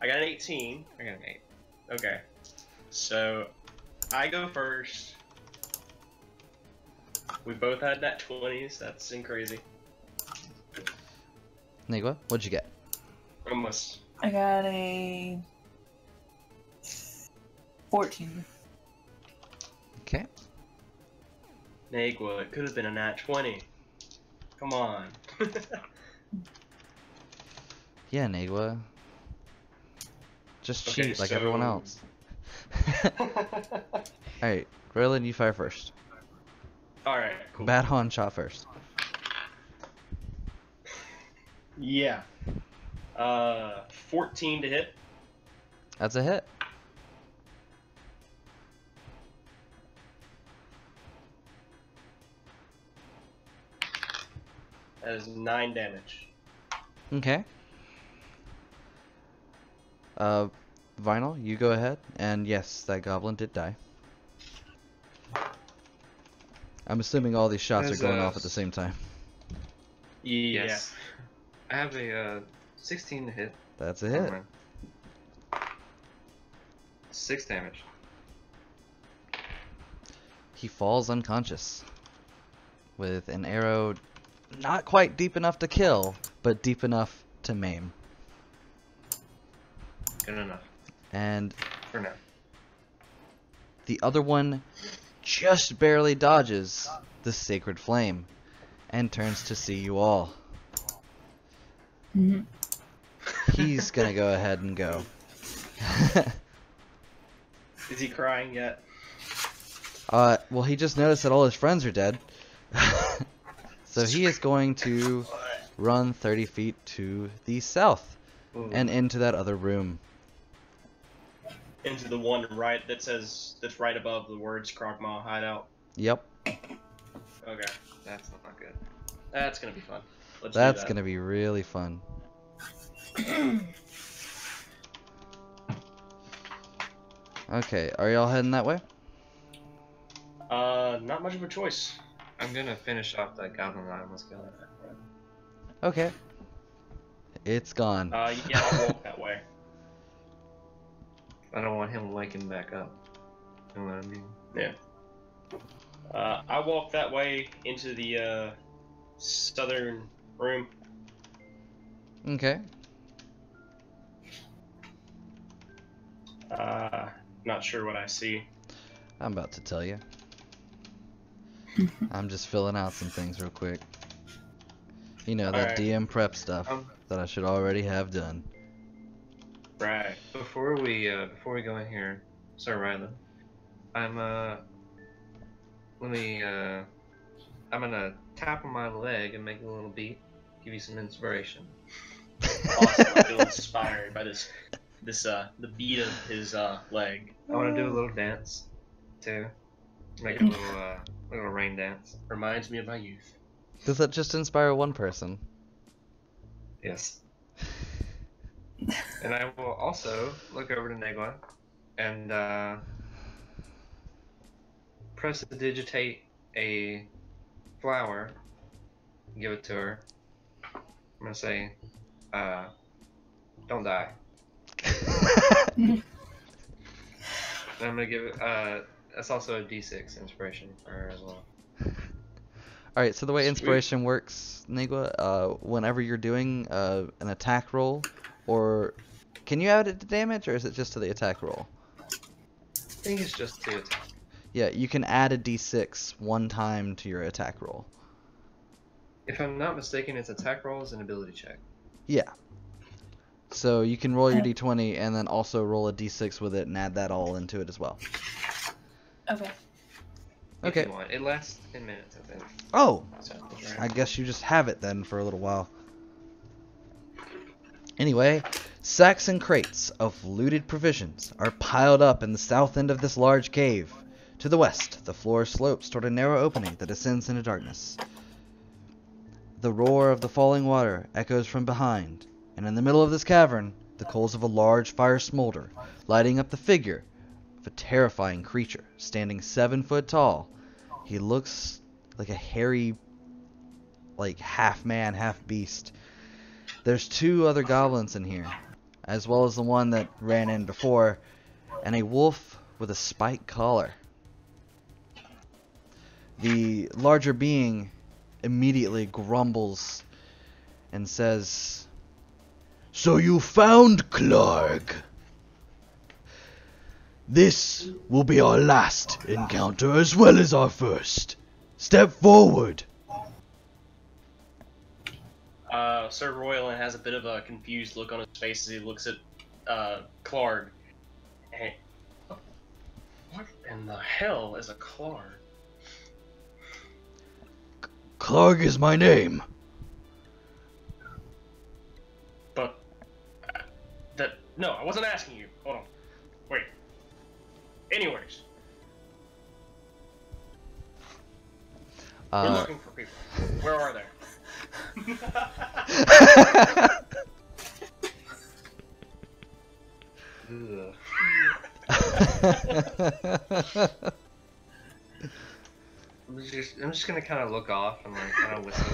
got an 18. I got an 8. Okay. So I go first. We both had nat 20s. That's crazy. Negwa, what'd you get? Almost. I got a 14. Okay. Negwa, it could have been a nat 20. Come on. Yeah, Negwa. Just Okay, cheat like everyone else. Alright, Roland, you fire first. Alright, cool. Badhon shot first. Yeah. 14 to hit. That's a hit. That is 9 damage. Okay. Vinyl, you go ahead. And yes, that goblin did die. I'm assuming all these shots are going off at the same time. Yeah. Yes. I have a 16 to hit. That's a hit. 6 damage. He falls unconscious with an arrow not quite deep enough to kill, but deep enough to maim. Good enough. And For now. the other one just barely dodges the sacred flame and turns to see you all. Mhm. He's gonna go ahead and go. Is he crying yet? Well, he just noticed that all his friends are dead. So he is going to run 30 feet to the south and into that other room. Into the one right that's right above the words Krogmaw hideout. Yep. Okay. That's not good. That's gonna be fun. Let's That's do that. gonna be really fun. Okay, are y'all heading that way? Not much of a choice. I'm gonna finish off that goblin that I almost killed. Okay. It's gone. Yeah, I'll walk that way. I don't want him waking back up. You know what I mean? Yeah. I walk that way into the southern room. Okay. Not sure what I see. I'm about to tell you. I'm just filling out some things real quick. You know, that Alright. DM prep stuff that I should already have done. Right. Before we go in here, Sir Rylan, I'm gonna tap on my leg and make a little beat, give you some inspiration. Awesome. I feel inspired by the beat of his leg. I want to do a little dance too, make a little rain dance. Reminds me of my youth. Does that just inspire one person? Yes. And I will also look over to Negla and prestidigitate a flower, give it to her. I'm gonna say, don't die. And I'm gonna give it, that's also a D6 inspiration for her as well. Alright, so the way Sweet. inspiration works, Nigla, whenever you're doing an attack roll, or can you add it to damage, or is it just to the attack roll? I think it's just to attack. Yeah, you can add a d6 one time to your attack roll. If I'm not mistaken, it's attack rolls and ability check. Yeah. So you can roll your d20 and then also roll a d6 with it and add that all into it as well. Okay. If Okay. you want. It lasts 10 minutes, I think. Oh! So, I guess you just have it then for a little while. Anyway, sacks and crates of looted provisions are piled up in the south end of this large cave. To the west, the floor slopes toward a narrow opening that descends into darkness. The roar of the falling water echoes from behind, and in the middle of this cavern, the coals of a large fire smolder, lighting up the figure of a terrifying creature standing 7 foot tall. He looks like a hairy, like half man, half beast. There's 2 other goblins in here, as well as the one that ran in before, and a wolf with a spiked collar. The larger being immediately grumbles and says, "So you found Clark? This will be our last encounter as well as our first. Step forward." Sir Royalin has a bit of a confused look on his face as he looks at Clark. Hey, what in the hell is a Clark? Clark is my name. But no, I wasn't asking you. Hold on. Wait. Anyways, we're looking for people. Where are they? Ugh. I'm just gonna kind of look off and like kind of whistle.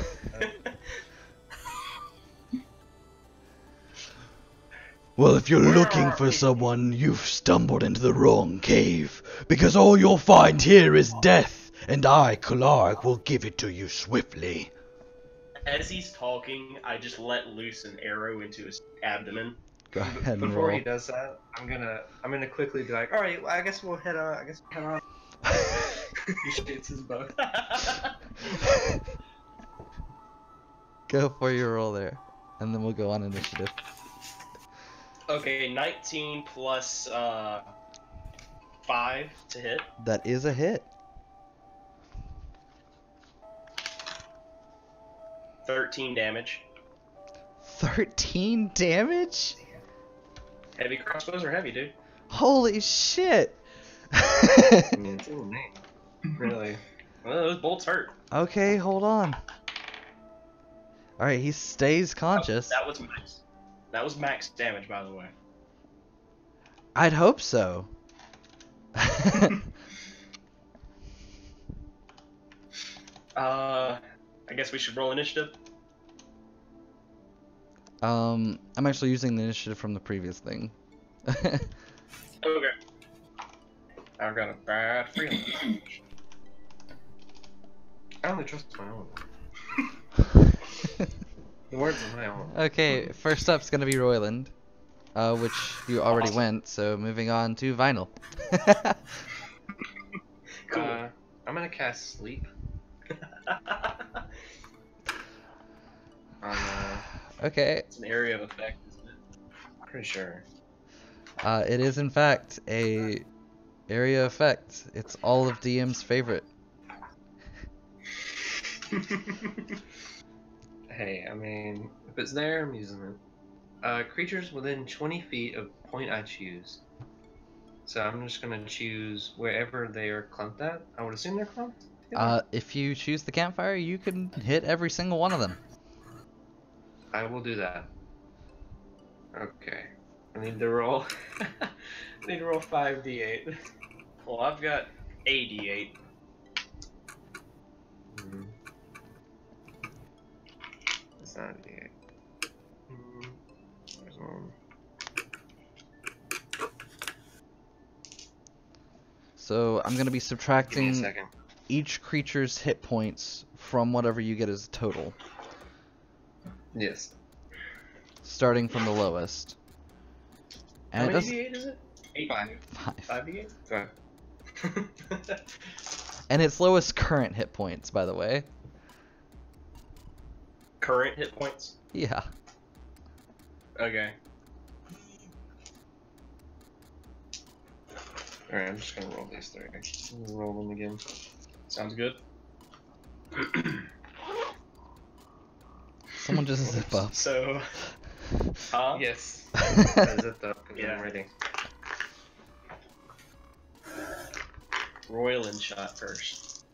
Well, if you're Where looking are for we? someone, you've stumbled into the wrong cave. Because all you'll find here is death, and I, Clark, will give it to you swiftly. As he's talking, I just let loose an arrow into his abdomen. Go ahead and Before roll. he does that, I'm gonna quickly be like, all right, well, I guess we'll head on. He shoots his bow. Go for your roll there, and then we'll go on initiative. Okay, 19 plus 5 to hit. That is a hit. 13 damage. 13 damage? Heavy crossbows are heavy, dude. Holy shit! I mean, it's in the name. Really. Well, those bolts hurt. Okay, hold on. Alright, he stays conscious. That was max. That was max damage, by the way. I'd hope so. I guess we should roll initiative. I'm actually using the initiative from the previous thing. Okay. I've got a bad feeling. I only trust my own. The words are my own. Okay, first up's gonna be Royland, which you already went, so moving on to Vinyl. Cool. I'm gonna cast Sleep. On, Okay, It's an area of effect, isn't it? pretty sure. it is in fact a area effect. It's all of DM's favorite. Hey, I mean, if it's there, I'm using it. Creatures within 20 feet of point I choose. So I'm just gonna choose wherever they are clumped at. I would assume they're clumped. If you choose the campfire, you can hit every single one of them. I will do that. Okay. I need to roll. I need to roll 5d8. Well, I've got a D8. It's not a d8. There's one. So I'm gonna be Give me a subtracting second. each creature's hit points from whatever you get as a total, Yes. starting from the lowest. How And it many does D8 is it? 8? 5. 5. 5 D8? Sorry. And its lowest current hit points, by the way. Current hit points? Yeah. Okay. Alright, I'm just gonna roll these 3. Roll them again. Sounds good. Someone just zip up. So, Yes. I zipped up because Yeah. I'm ready. Royland shot first.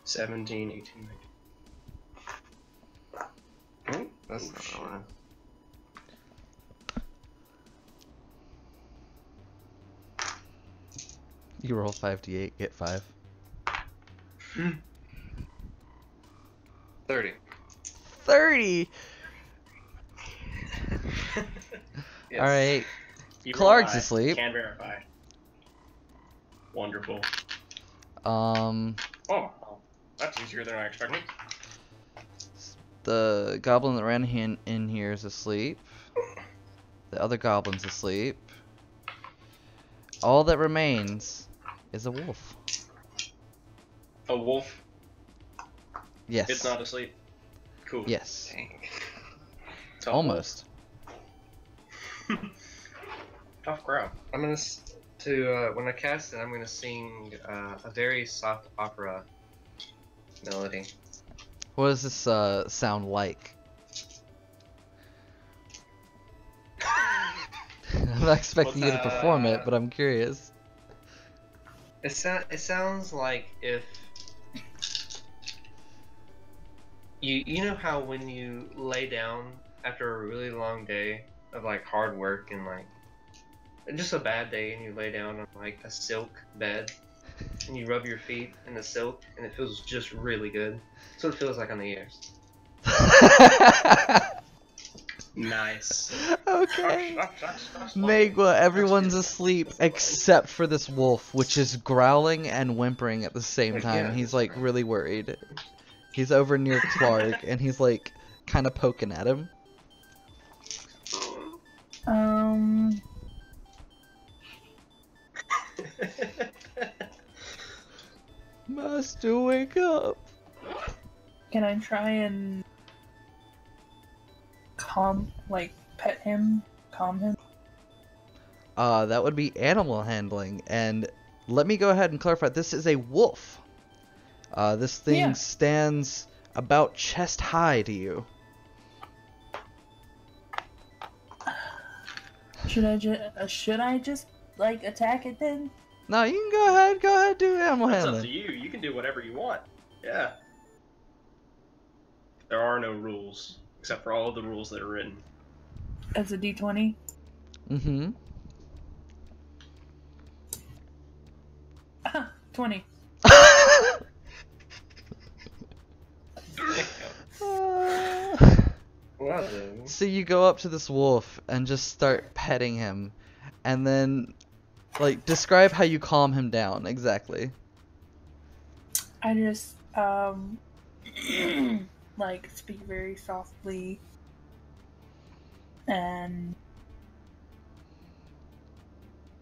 $17, $18, $19. That's not the one. You roll 5d8, get 5. 30. 30! Yes. Alright. You Clark's verify. asleep. Can verify. Wonderful. Oh, That's easier than I expected. the goblin that ran in here is asleep. The other goblin's asleep. All that remains is a wolf. A wolf. Yes. It's not asleep. Cool. Yes. Dang. Tough Almost. Tough crowd. I'm gonna when I cast it, I'm gonna sing a very soft opera melody. What does this sound like? I'm not expecting you to perform it, but I'm curious. It sounds like if you know how when you lay down after a really long day of like hard work and like just a bad day, and you lay down on like a silk bed and you rub your feet in the silk and it feels just really good. That's what it feels like on the ears. Nice. Okay. Megwa, everyone's asleep except for this wolf, which is growling and whimpering at the same time. Yeah. He's like really worried. He's over near Clark and he's like kind of poking at him. Master, wake up. Can I try and pet him, calm him? That would be animal handling, and let me go ahead and clarify. This is a wolf. This thing stands about chest high to you. Should I just like attack it then? No, you can go ahead, do animal That's handling. up to you. You can do whatever you want. Yeah. There are no rules, except for all of the rules that are written. As a D20? Mm-hmm. 20. So you go up to this wolf and just start petting him, and then, like, describe how you calm him down exactly. I just, like, speak very softly, and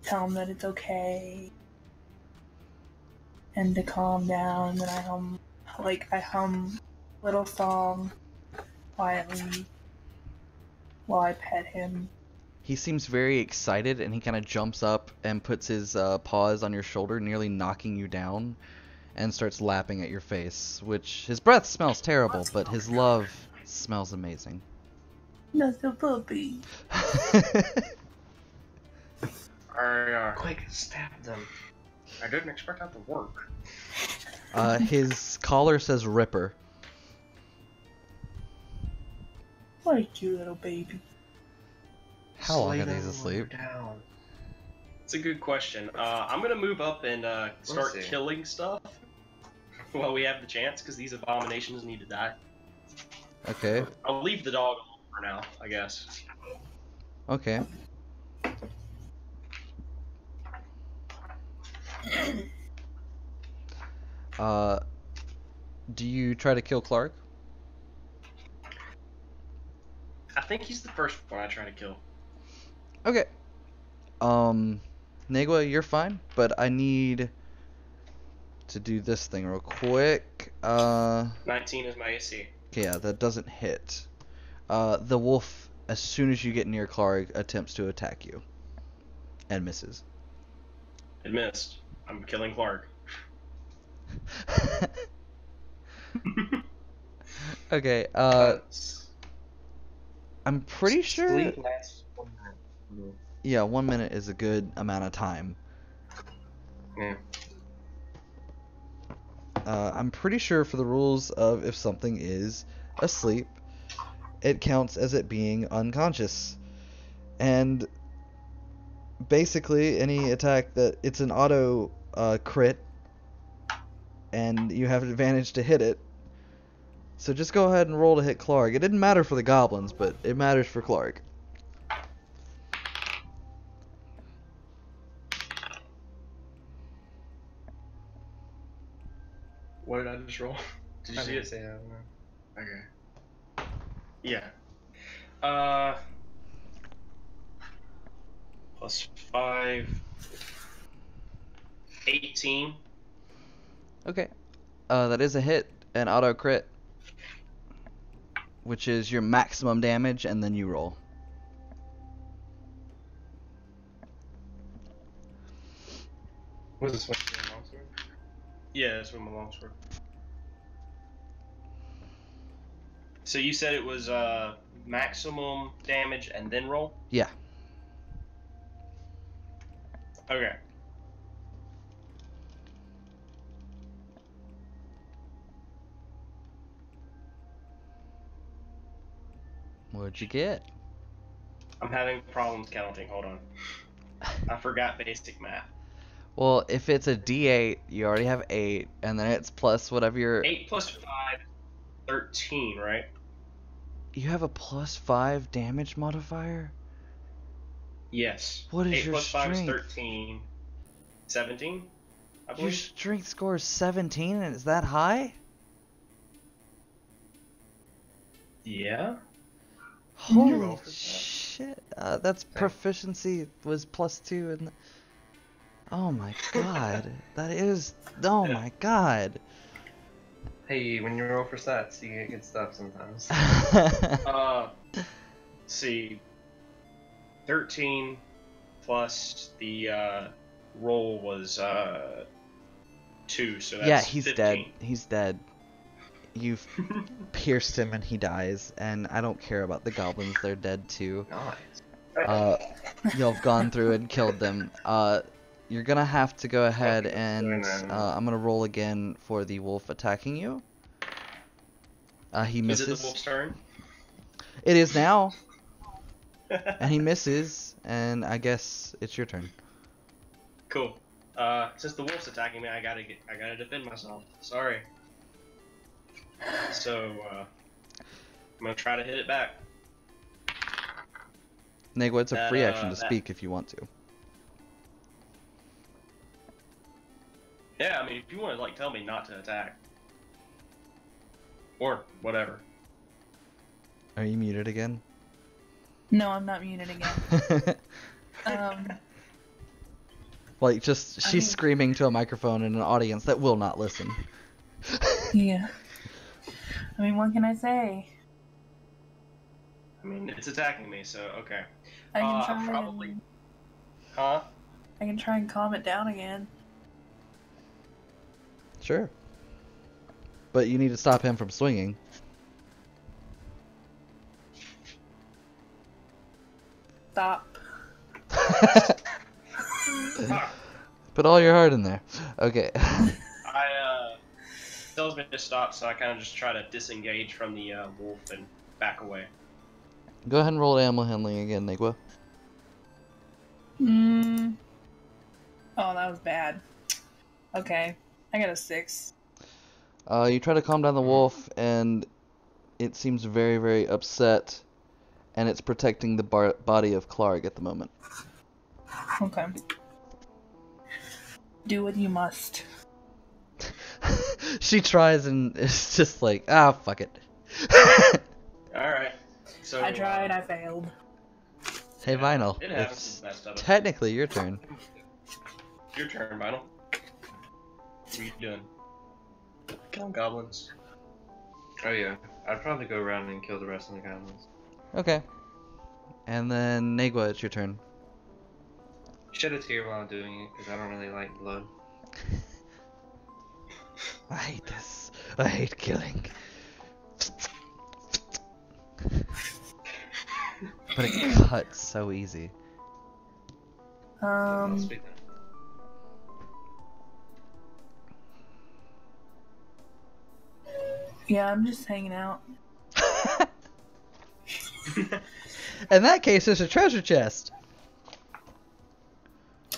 tell him that it's okay, and to calm down, and I hum a little song quietly while I pet him. He seems very excited, and he kind of jumps up and puts his paws on your shoulder, nearly knocking you down, and starts lapping at your face, which his breath smells terrible, but his love smells amazing. That's a puppy. Quick, stab them. I didn't expect that to work. His collar says Ripper. Like you, little baby. How long Slay are these them asleep? down. It's a good question. I'm gonna move up and start see. killing stuff while we have the chance, because these abominations need to die. Okay. I'll leave the dog alone for now, I guess. Okay. Do you try to kill Clark? I think he's the first one I try to kill. Okay. Negua, you're fine, but I need to do this thing real quick. 19 is my AC. Okay, yeah, that doesn't hit. The wolf, as soon as you get near Clark, attempts to attack you. And misses. It missed. I'm killing Clark. Okay, I'm pretty sure... Sleep lasts 1 minute. Yeah, 1 minute is a good amount of time. Yeah. I'm pretty sure for the rules of if something is asleep, it counts as it being unconscious. And basically, any attack that it's an auto crit, and you have an advantage to hit it. So just go ahead and roll to hit Clark. It didn't matter for the goblins, but it matters for Clark. What did I just roll? Did you I see didn't it? say that. Okay. Yeah. Plus 5. 18. Okay. That is a hit, an auto crit. which is your maximum damage, and then you roll. Was this one your longsword? Yeah, that's with my longsword. So you said it was maximum damage and then roll? Yeah. Okay. What'd you get? I'm having problems counting. Hold on. I forgot basic math. Well, if it's a D8, you already have 8, and then it's plus whatever your... 8 plus 5, 13, right? You have a +5 damage modifier? Yes. What is 8 your plus 5 is strength? 13. 17, I Your believe. strength score is 17, and it's that high? Yeah. Holy roll for that? shit. That's proficiency was +2, and... Oh my god. That is... Oh my god. Hey, when you roll for stats, you get good stuff sometimes. Let's see. 13 plus the roll was 2, so that's Yeah, he's 15. dead. He's dead. You've pierced him and he dies, and I don't care about the goblins, they're dead too. Nice. You'll have gone through and killed them. You're gonna have to go ahead Okay, and so then- I'm gonna roll again for the wolf attacking you. He Is misses. it the wolf's turn? It is now, and he misses, and I guess it's your turn. Cool. Since the wolf's attacking me, I gotta defend myself. Sorry. So, I'm gonna try to hit it back. Negwa, it's a free action to that- speak if you want to. Yeah, I mean, if you want to, like, tell me not to attack. Or whatever. Are you muted again? No, I'm not muted again. Like, just, I she's mean- screaming to a microphone in an audience that will not listen. Yeah. I mean, what can I say? I mean, it's attacking me, so okay. I can I try probably- and Huh? I can try and calm it down again. Sure. But you need to stop him from swinging. Stop. Put all your heart in there. Okay. Tells me to stop, so I kind of just try to disengage from the wolf and back away. Go ahead and roll animal handling again, Negwa. Oh, that was bad. Okay. I got a 6. You try to calm down the wolf, and it seems very, very upset, and it's protecting the body of Clark at the moment. Okay. Do what you must. She tries, and it's just like, ah, fuck it. Alright. So, I tried, I failed. Hey, Vinyl, It happens it's to the best of us. technically your turn. Your turn, Vinyl. What are you doing? Killing goblins. Oh yeah, I'd probably go around and kill the rest of the goblins. Okay. And then, Negwa, it's your turn. Shed a tear while I'm doing it, because I don't really like blood. I hate this. I hate killing. But it cuts so easy. I'll speak now. Yeah, I'm just hanging out. In that case, there's a treasure chest.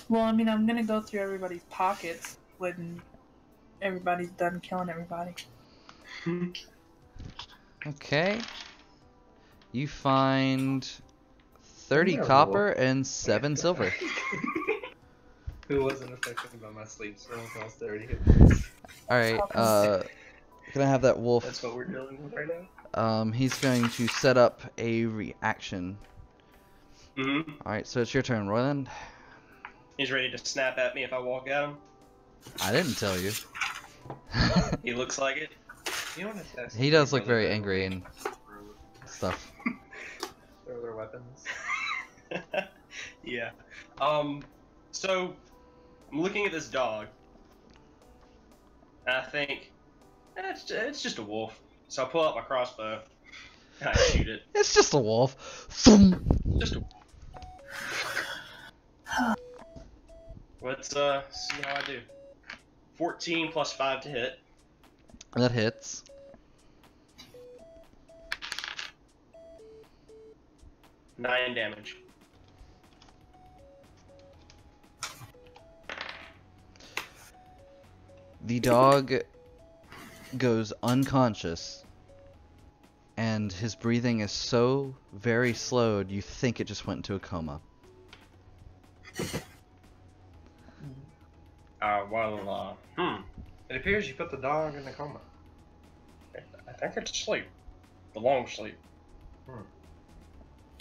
Well, I mean, I'm gonna go through everybody's pockets when everybody's done killing everybody. Okay. You find 30 Yeah, copper and 7 silver. Who wasn't affected by my sleep spell until 30 hit points? Alright, can I have that wolf? That's what we're dealing with right now? He's going to set up a reaction. Mm-hmm. Alright, so it's your turn, Royland. He's ready to snap at me if I walk at him. I didn't tell you. He looks like it. You want to test He does look very angry and... stuff. Throw their weapons. Yeah. So I'm looking at this dog, and I think it's just a wolf. So I pull out my crossbow and I shoot it. It's just a wolf. Thump. Just a. Let's see how I do. 14 plus 5 to hit. That hits. Nine damage. The dog goes unconscious, and his breathing is so very slowed you think it just went into a coma. It appears you put the dog in a coma. I think it's sleep. The long sleep.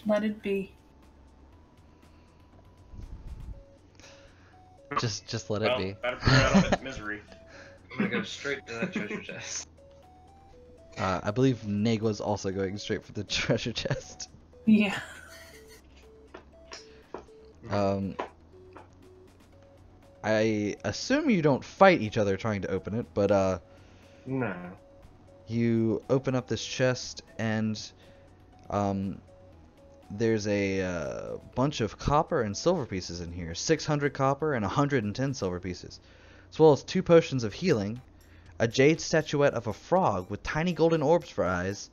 Let it be. Just let it be. Better put it out of its misery. I'm gonna go straight to that treasure chest. I believe Negwa's also going straight for the treasure chest. Yeah. I assume you don't fight each other trying to open it, but No. you open up this chest and there's a bunch of copper and silver pieces in here. 600 copper and 110 silver pieces, as well as 2 potions of healing, a jade statuette of a frog with tiny golden orbs for eyes,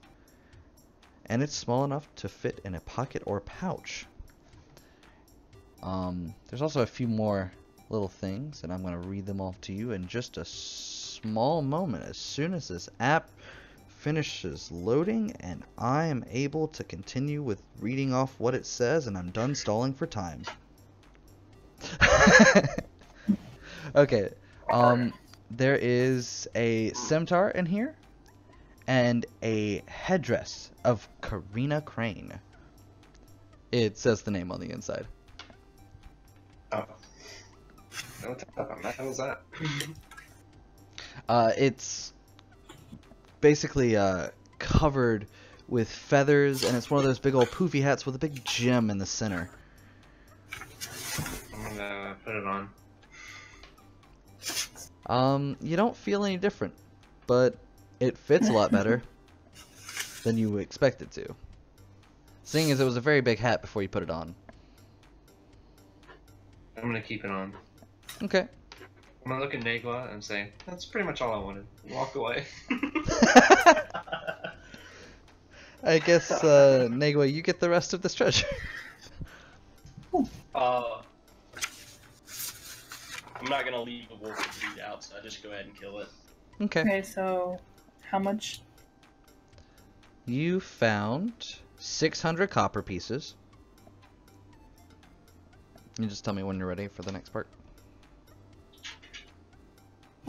and it's small enough to fit in a pocket or pouch. There's also a few more little things, and I'm going to read them off to you in just a small moment, as soon as this app finishes loading and I am able to continue with reading off what it says, and I'm done stalling for time. Okay, there is a scimitar in here and a headdress of Karina Crane. It says the name on the inside. Oh. What type of metal is that? It's basically covered with feathers, and it's one of those big old poofy hats with a big gem in the center. I'm gonna put it on. You don't feel any different, but it fits a lot better than you expect it to. Seeing as it was a very big hat before you put it on. I'm gonna keep it on. Okay. I'm gonna look at Negwa and say, that's pretty much all I wanted. Walk away. I guess, Negwa, you get the rest of this treasure. I'm not gonna leave the wolf to bleed out, so I just go ahead and kill it. Okay. Okay, so how much? You found 600 copper pieces. You just tell me when you're ready for the next part.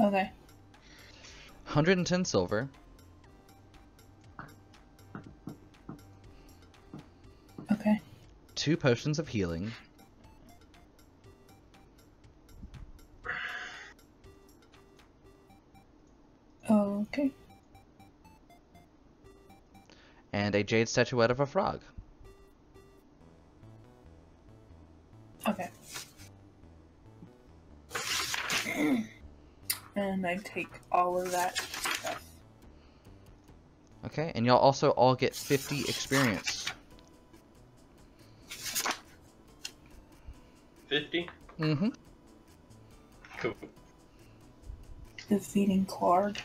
Okay. 110 silver. Okay. 2 potions of healing. Okay. And a jade statuette of a frog. Okay. And I take all of that stuff. Okay, and y'all also all get 50 experience. 50? Mm-hmm. Cool. Defeating Clark.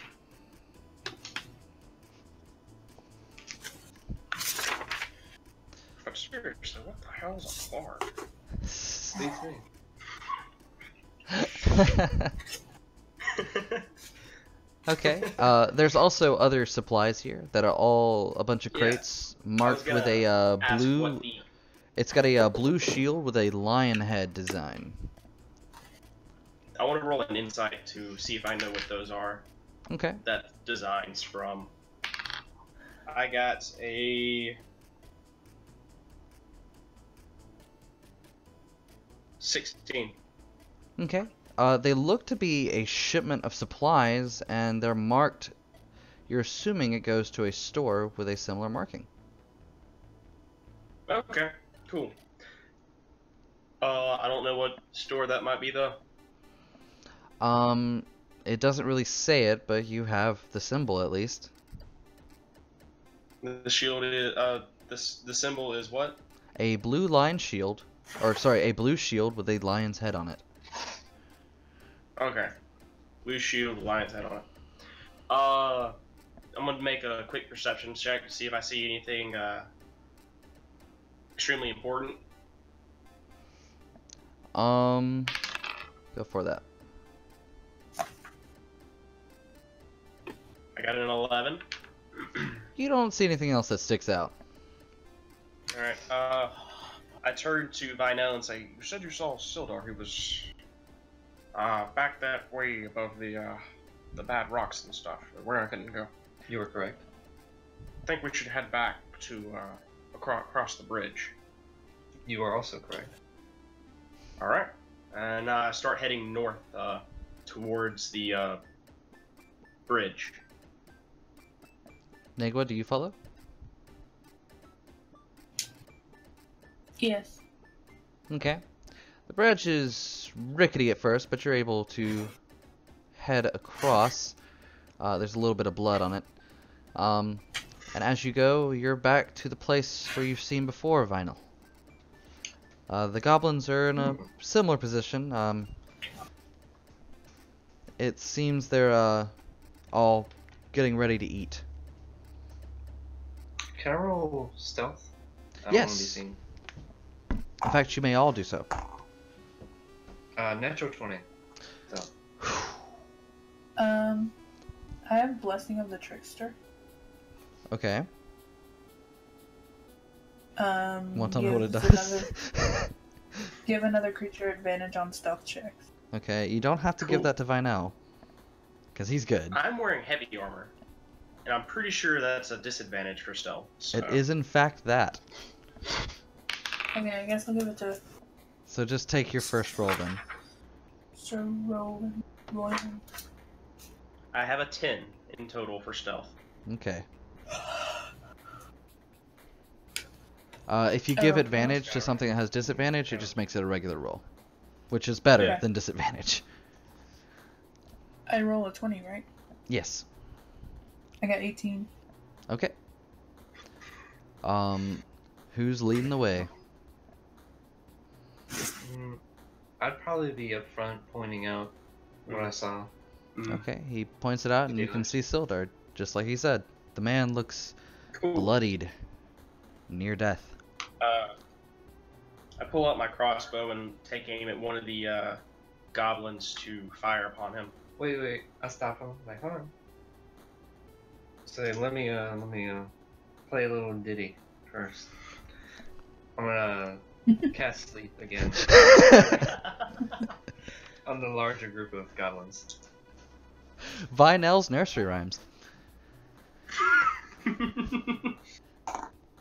I'm seriously, what the hell is a Clark? Okay, there's also other supplies here that are all a bunch of crates marked with a blue... It's got a blue shield with a lion head design. I want to roll an insight to see if I know what those are. Okay. That design's from. I got a 16. Okay. They look to be a shipment of supplies, and they're marked. You're assuming it goes to a store with a similar marking. Okay, cool. I don't know what store that might be though. It doesn't really say it, but you have the symbol at least. The shield is the symbol is what? A blue lion shield, or sorry, a blue shield with a lion's head on it. Okay. Blue shield, lion's head on it. I'm gonna make a quick perception check to see if I see anything extremely important. Go for that. I got an 11. You don't see anything else that sticks out. Alright, I turned to Vinell and say, "You said you saw Sildar. He was back that way above the bad rocks and stuff, where I couldn't go. You were correct. I think we should head back to across the bridge." You are also correct. Alright. And start heading north towards the bridge. Negwa, do you follow? Yes. Okay. The bridge is rickety at first, but you're able to head across. There's a little bit of blood on it. And as you go, you're back to the place where you've seen before, Vinyl. The goblins are in a similar position. It seems they're all getting ready to eat. Can I roll stealth? I don't Yes. want to be seen. In fact, you may all do so. Natural 20. So. I have Blessing of the Trickster. Okay. Want to tell me what it gives does? Give another creature advantage on stealth checks. Okay, you don't have to give Cool. that to Vinell, because he's good. I'm wearing heavy armor, and I'm pretty sure that's a disadvantage for stealth. So. It is in fact that. Okay, I guess I'll give it to So just take your first roll then. Sir Roland. I have a 10 in total for stealth. Okay. If you give Oh. advantage to something that has disadvantage, it just makes it a regular roll, which is better Yeah. than disadvantage. I roll a 20, right? Yes. I got 18. Okay. Who's leading the way? I'd probably be up front pointing out what I saw. Okay, he points it out, and you can see Sildar, just like he said. The man looks Cool. bloodied, near death. I pull out my crossbow and take aim at one of the goblins to fire upon him. Wait, I stop him. Like, hold on. Say, let me play a little ditty first. I'm gonna cast sleep again on the larger group of goblins. Vinell's nursery rhymes.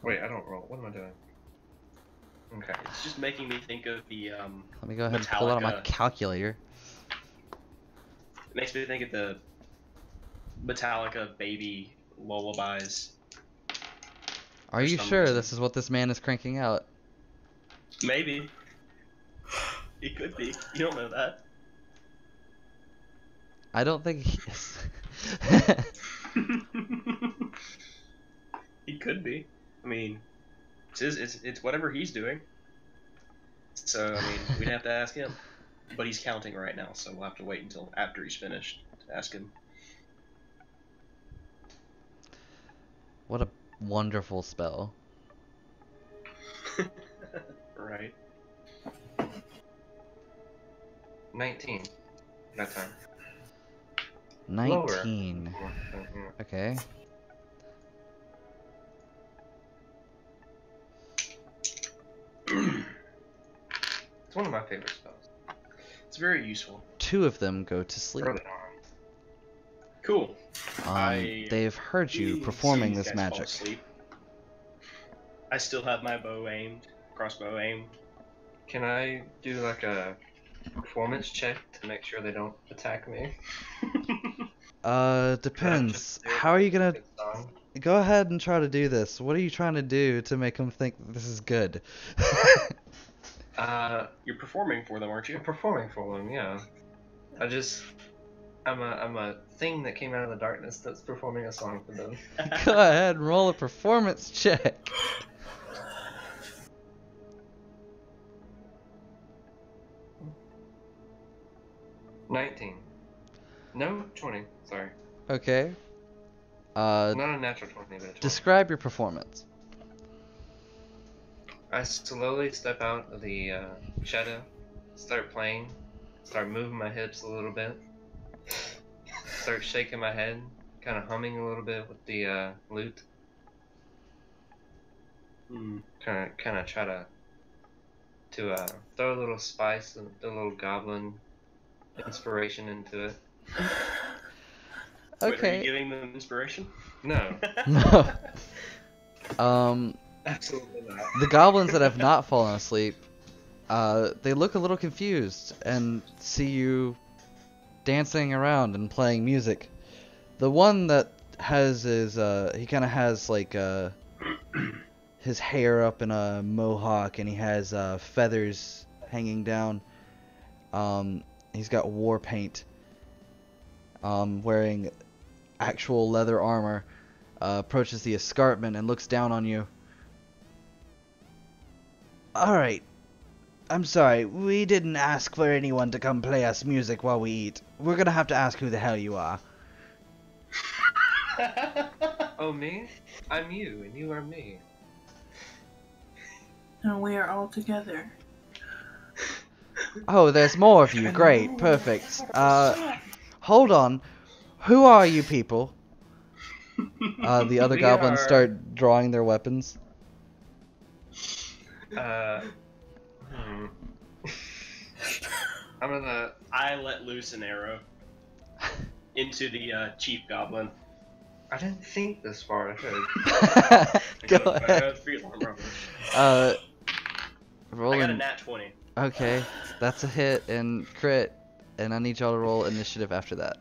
Wait, I don't roll. What am I doing? Okay. It's just making me think of the Let me go ahead and pull out my Metallica. calculator. It makes me think of the Metallica baby lullabies. Are you some sure reason. this is what this man is cranking out? Maybe. It could be. You don't know that. I don't think he is. He could be. I mean, it's whatever he's doing. So I mean, we'd have to ask him. But he's counting right now, so we'll have to wait until after he's finished to ask him. What a wonderful spell. Right. 19. That time. 19. Lower. Okay. It's one of my favorite spells. It's very useful. 2 of them go to sleep. Early on. Cool. I They've heard you performing These this guys fall magic. asleep. I still have my bow aimed, crossbow aimed. Can I do like a performance check to make sure they don't attack me? Depends. How are you gonna... Good song. Go ahead and try to do this. What are you trying to do to make them think this is good? You're performing for them, aren't you? I'm performing for them, yeah. I'm a thing that came out of the darkness that's performing a song for them. Go ahead and roll a performance check. $19. No, 20. Sorry. Okay. Not a natural 20, but a 20. Describe your performance. I slowly step out of the shadow, start playing, start moving my hips a little bit, start shaking my head, kind of humming a little bit with the lute. Kind of try to throw a little spice and a little goblin inspiration into it. Wait, are Okay. you giving them inspiration? No, No. absolutely not. The goblins that have not fallen asleep, they look a little confused and see you dancing around and playing music. The one that has his, he kind of has like his hair up in a mohawk and he has feathers hanging down. He's got war paint. Wearing actual leather armor, approaches the escarpment and looks down on you. Alright. I'm sorry, we didn't ask for anyone to come play us music while we eat. We're gonna have to ask who the hell you are. Oh, me? I'm you, and you are me. And we are all together. Oh, there's more of you. Great, perfect. Hold on. Who are you people? The other We goblins are- start drawing their weapons. I'm gonna. I let loose an arrow into the chief goblin. I didn't think this far ahead. Go I got ahead. a feeling, bro. Roll I got a in- nat 20. Okay, that's a hit and crit, and I need y'all to roll initiative after that.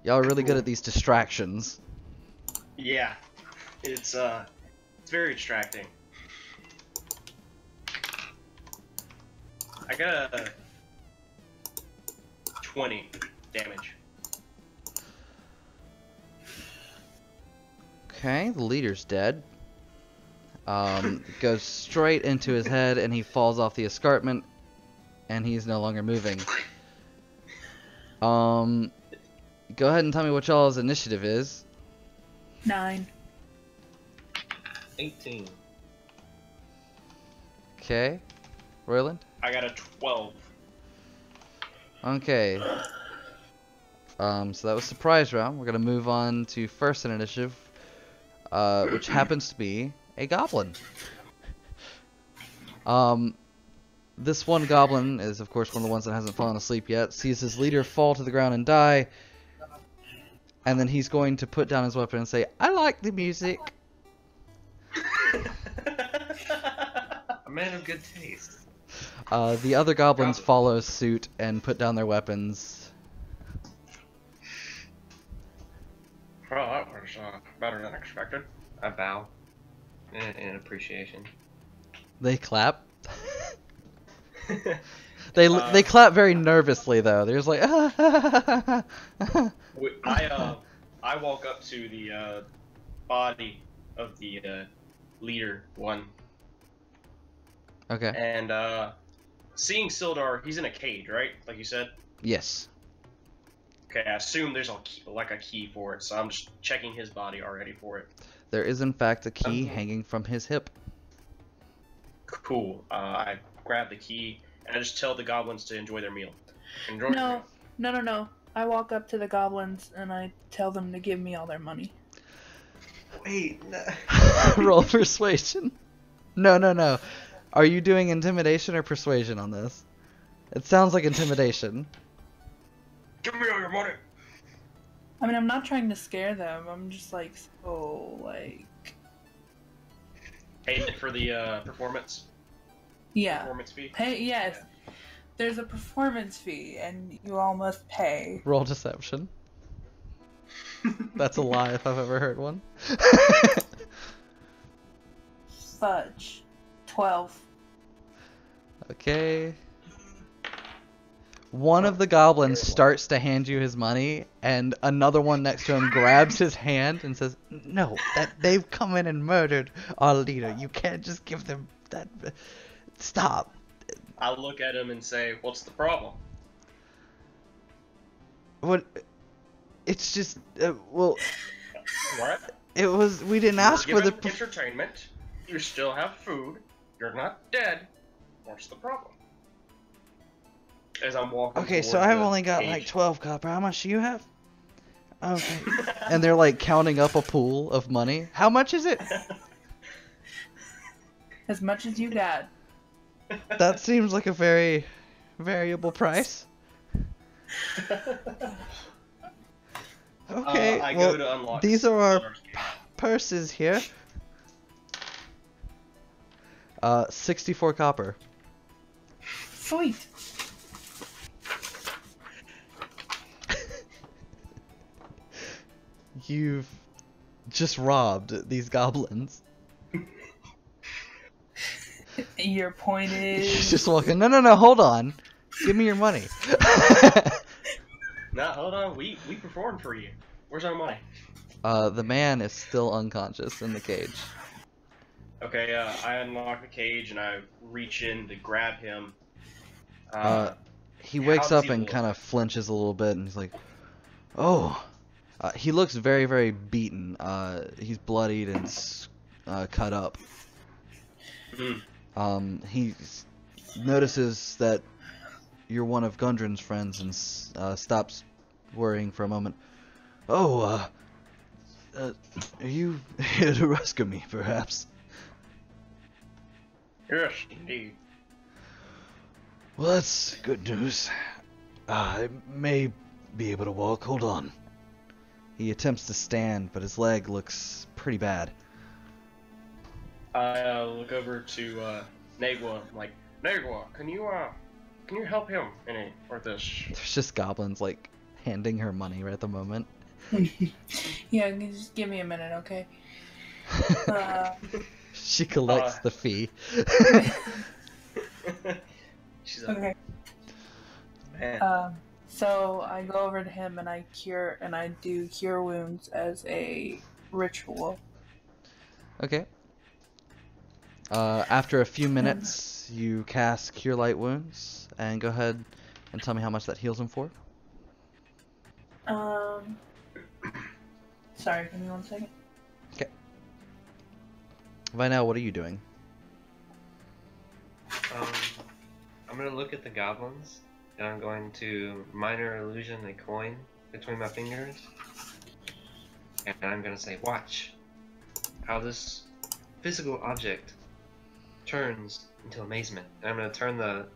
Y'all are really good at these distractions. Yeah, it's very distracting. I got a 20 damage. Okay, the leader's dead. Goes straight into his head, and he falls off the escarpment, and he's no longer moving. Go ahead and tell me what y'all's initiative is. 9. 18. Okay, Royland? I got a 12. Okay. So that was surprise round. We're gonna move on to first in initiative, which happens to be a goblin. This one goblin is, of course, one of the ones that hasn't fallen asleep yet. Sees his leader fall to the ground and die, and then he's going to put down his weapon and say, "I like the music." A man of good taste. The other goblins follow suit and put down their weapons. Well, that was better than expected. I bow in appreciation. They clap. They clap very nervously though. They're just like, I walk up to the body of the leader one, Okay. and seeing Sildar, he's in a cage, right? Like you said. Yes. Okay, I assume there's a key for it, so I'm just checking his body already for it. There is in fact a key hanging from his hip. Cool. I grab the key and I just tell the goblins to enjoy their meal. Enjoy their No, meal. no. I walk up to the goblins and I tell them to give me all their money. Wait, no. Roll persuasion. No. Are you doing intimidation or persuasion on this? It sounds like intimidation. Give me all your money. I mean, I'm not trying to scare them. I'm just like, so, like... Paying it for the performance Yeah. fee. Pay, yes. There's a performance fee, and you all must pay. Roll deception. That's a lie if I've ever heard one. Fudge. 12. Okay. One of the goblins starts to hand you his money, and another one next to him grabs his hand and says, "No, that they've come in and murdered our leader. You can't just give them that. Stop." I'll look at him and say, "What's the problem?" What? It's just, well, What? it was. We didn't You're ask for the. given entertainment. You still have food. You're not dead. What's the problem? As I'm walking. Okay, so towards I've the only got cage. like 12 copper. How much do you have? Okay. And they're like counting up a pool of money. How much is it? As much as you got. That seems like a very variable price. Okay, I well, go to unlock these are our Scar's cage. purses here. 64 copper. Sweet. You've just robbed these goblins. Your point She's is. just walking. No, hold on. Give me your money. Nah, hold on. We performed for you. Where's our money? The man is still unconscious in the cage. Okay, I unlock the cage and I reach in to grab him. He wakes how does up he and look? kind of flinches a little bit, and he's like, "Oh." He looks very, very beaten. He's bloodied and cut up. Mhm. He notices that you're one of Gundren's friends and stops worrying for a moment. "Oh, are you here to rescue me, perhaps?" Yes, indeed. "Well, that's good news. I may be able to walk. Hold on." He attempts to stand, but his leg looks pretty bad. I look over to Nagwa. I'm like, Nagwa, can you help him any or this? There's just goblins, like, handing her money right at the moment. Yeah, just give me a minute, okay? She collects the fee. She's like, Okay. man. So I go over to him and I do cure wounds as a ritual. Okay. After a few minutes, you cast Cure Light Wounds, and go ahead and tell me how much that heals him for. Sorry, give me 1 second. Okay. By now, what are you doing? I'm gonna look at the goblins, and I'm going to minor illusion a coin between my fingers, and I'm gonna say, "Watch how this physical object turns into amazement." And I'm gonna turn the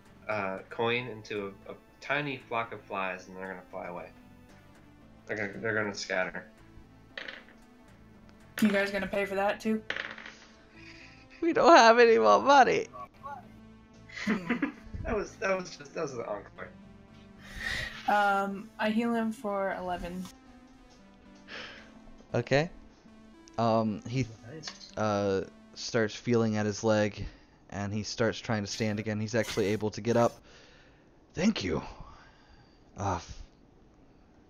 coin into a tiny flock of flies, and they're gonna fly away. They're gonna scatter. You guys gonna pay for that too? We don't have any more money. That was the encore. I heal him for 11. Okay. He starts feeling at his leg, and he starts trying to stand again. He's actually able to get up. Thank you.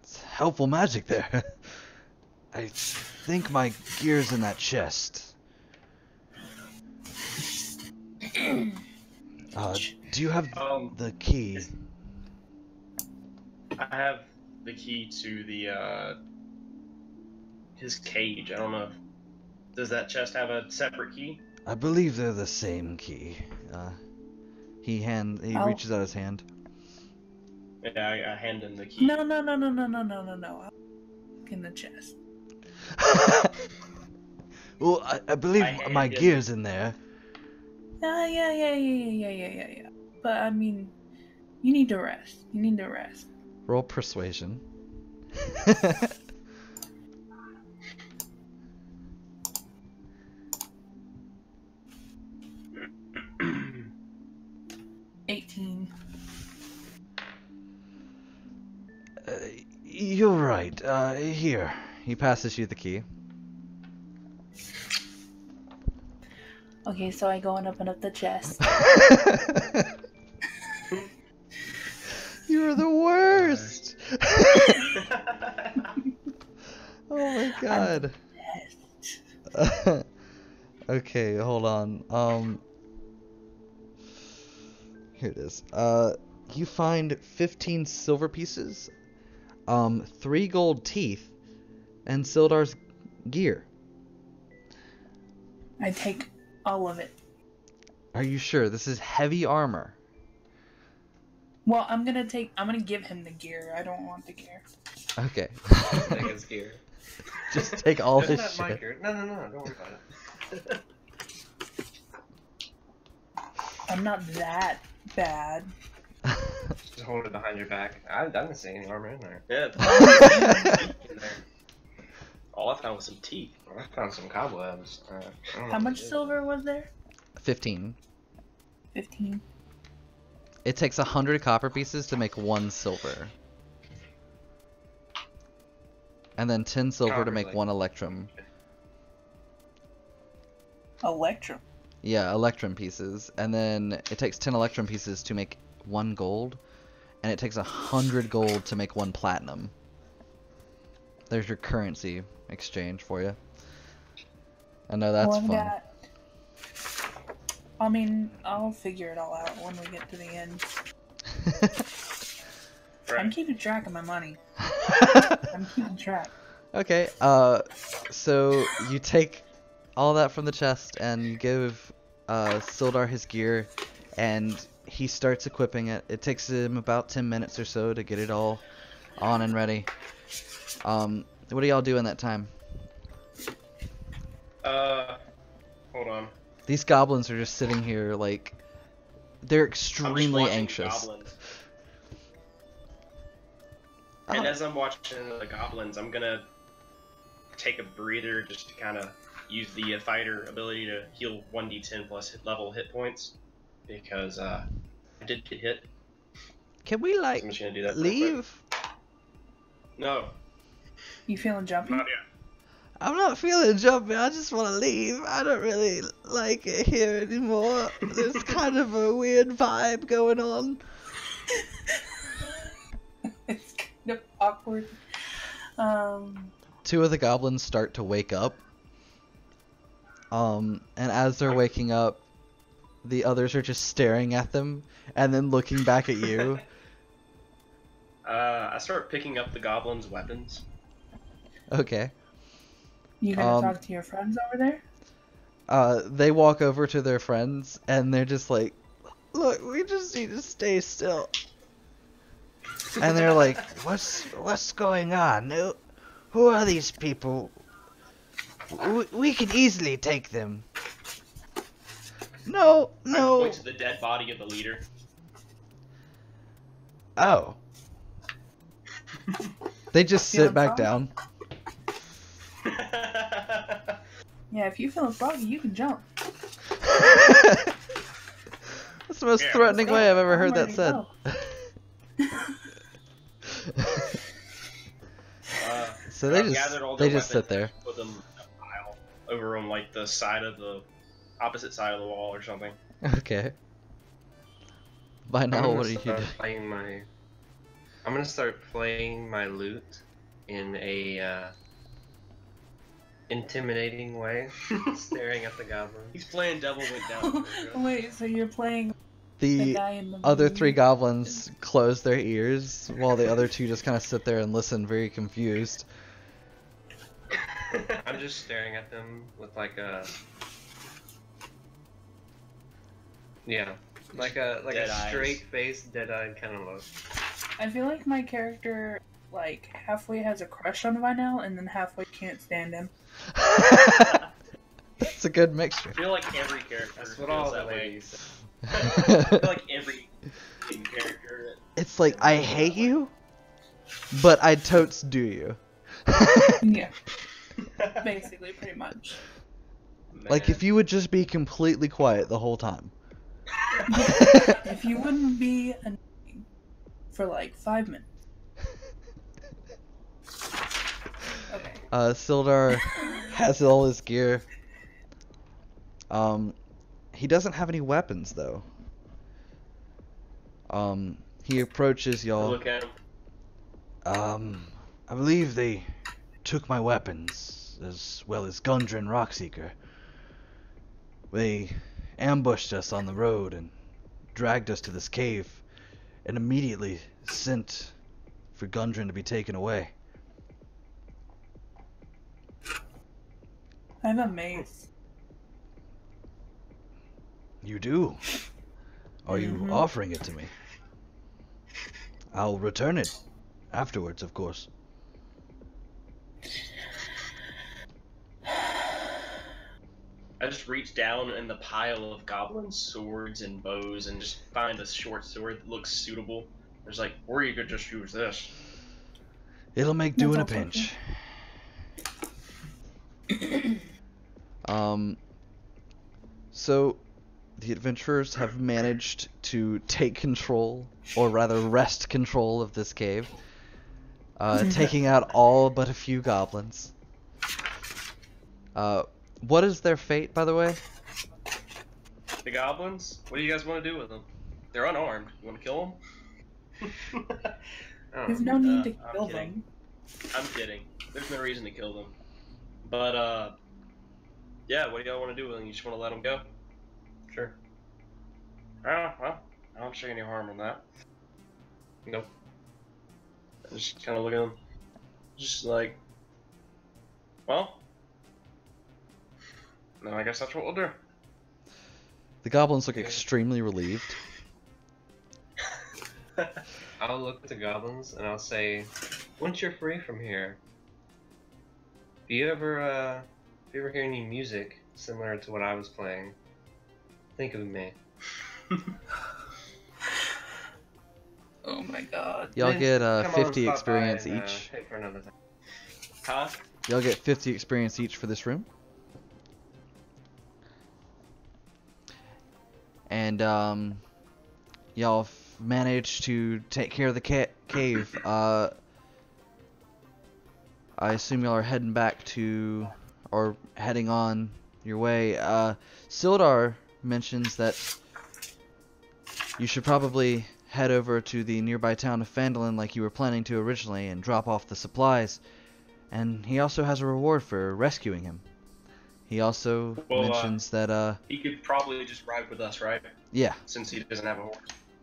It's helpful magic there. I think my gear's in that chest. Do you have the key? I have the key to the his cage. I don't know. Does that chest have a separate key? I believe they're the same key. He reaches out his hand. Yeah, I hand him the key. No. I'll look in the chest. Well, I believe I my hand him- gear's in there. Yeah. But I mean, you need to rest. Roll persuasion. 18. You're right. Here. He passes you the key. Okay, so I go and open up the chest. You're the worst. Oh my god. Okay, hold on. Here it is. You find 15 silver pieces, 3 gold teeth, and Sildar's gear. I take all of it. Are you sure? This is heavy armor. Well, I'm gonna give him the gear. I don't want the gear. Okay. Take his gear. Just take all Isn't his that my shit. gear? No, don't worry about it. I'm not that bad. Just hold it behind your back. I didn't see any armor in there. Yeah. In there. All I found was some teeth. I found some cobwebs. I don't know How what much to do. silver was there? 15. 15. It takes 100 copper pieces to make 1 silver. And then 10 silver to Copper's make like- 1 electrum. Electrum. Yeah, electrum pieces. And then it takes 10 electrum pieces to make 1 gold. And it takes 100 gold to make 1 platinum. There's your currency exchange for you. I know that's Well, I've fun. got- I mean, I'll figure it all out when we get to the end. I'm keeping track of my money. I'm keeping track. Okay, so you take all that from the chest and you give Sildar his gear and he starts equipping it. It takes him about 10 minutes or so to get it all on and ready. What do y'all do in that time? Hold on. These goblins are just sitting here like they're I'm just extremely watching anxious. Goblins. And Oh. as I'm watching the goblins, I'm gonna take a breather just to kind of use the fighter ability to heal 1d10 plus level hit points because I did get hit. Can we So like I'm just gonna do that. real quick. leave? No, You feeling jumpy? not yet. I'm not feeling jumpy, I just want to leave. I don't really like it here anymore. There's kind of a weird vibe going on. It's kind of awkward. 2 of the goblins start to wake up. And as they're waking up, the others are just staring at them and then looking back at you. I start picking up the goblins' weapons. Okay. You gonna talk to your friends over there? They walk over to their friends and they're just like, "Look, we just need to stay still." And they're like, "What's going on? Who are these people? We can easily take them." No. I point to the dead body of the leader. Oh. They just sit Feeling back froggy? down. Yeah, if you feeling froggy, you can jump. That's the most Yeah, threatening let's way go. I've ever I'm heard that ready to said. go. So they I've gathered all their just sit weapons there. and put them in a pile over on like the side of the opposite side of the wall or something. Okay. By now, what are you doing? I'm gonna start playing my lute in a intimidating way, staring at the goblin. He's playing Devil Went Down. Wait, so you're playing the The guy in the other movie? 3 goblins close their ears while the other 2 just kind of sit there and listen, very confused. I'm just staring at them with like a like a Dead eyes. straight faced, dead-eyed kind of look. I feel like my character, like, halfway has a crush on Vinell and then halfway can't stand him. That's a good mixture. I feel like every character That's what feels all the that way. ladies say. I feel like every character. It's like, I hate you, but I totes do you. Yeah. Basically, pretty much. Like, if you would just be completely quiet the whole time. If you wouldn't be annoying for like 5 minutes. Okay. Sildar has all his gear. He doesn't have any weapons though. He approaches I y'all. look at him. I believe they took my weapons, as well as Gundren Rockseeker. They ambushed us on the road and dragged us to this cave, and immediately sent for Gundren to be taken away. I have a mace. You do? Are you offering it to me? I'll return it afterwards, of course. I just reach down in the pile of goblin swords and bows and just find a short sword that looks suitable. There's like, or you could just use this. It'll make do in a That's also pinch. So the adventurers have managed to take control, or rather wrest control of this cave, taking out all but a few goblins. What is their fate, by the way? The goblins? What do you guys want to do with them? They're unarmed. You want to kill them? There's no need to I'm kill kidding. them. I'm kidding. There's no reason to kill them. But, yeah, what do y'all want to do with them? You just want to let them go? Sure. Oh, well, I don't see any harm in that. Nope. I just kind of look at them. Just like, well, no, I guess that's what we'll do. The goblins look extremely relieved. I'll look at the goblins and I'll say, once you're free from here, if you ever hear any music similar to what I was playing, think of me. Oh my god. Y'all Then get come on, 50 stop experience by and, each. pay for another thing. Huh? Y'all get 50 experience each for this room. And y'all managed to take care of the cave. I assume y'all are heading back to, or heading on your way. Sildar mentions that you should probably head over to the nearby town of Phandelver like you were planning to originally and drop off the supplies. And he also has a reward for rescuing him. He also mentions that, he could probably just ride with us, right? yeah. Since he doesn't have a horse.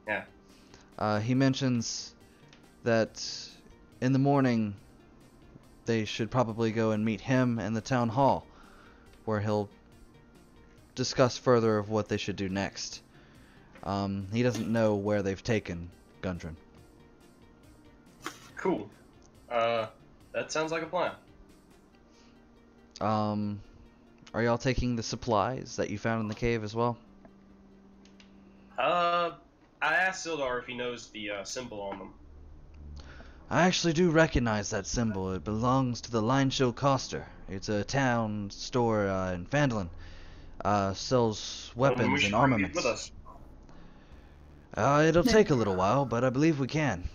Yeah. He mentions that in the morning they should probably go and meet him in the town hall, where he'll discuss further of what they should do next. He doesn't know where they've taken Gundren. Cool. That sounds like a plan. Are y'all taking the supplies that you found in the cave as well? I asked Sildar if he knows the symbol on them. I actually do recognize that symbol. It belongs to the Lineshow Coster. It's a town store in Phandelver. Sells weapons we should and bring it armaments. with us. It'll take a little while, but I believe we can.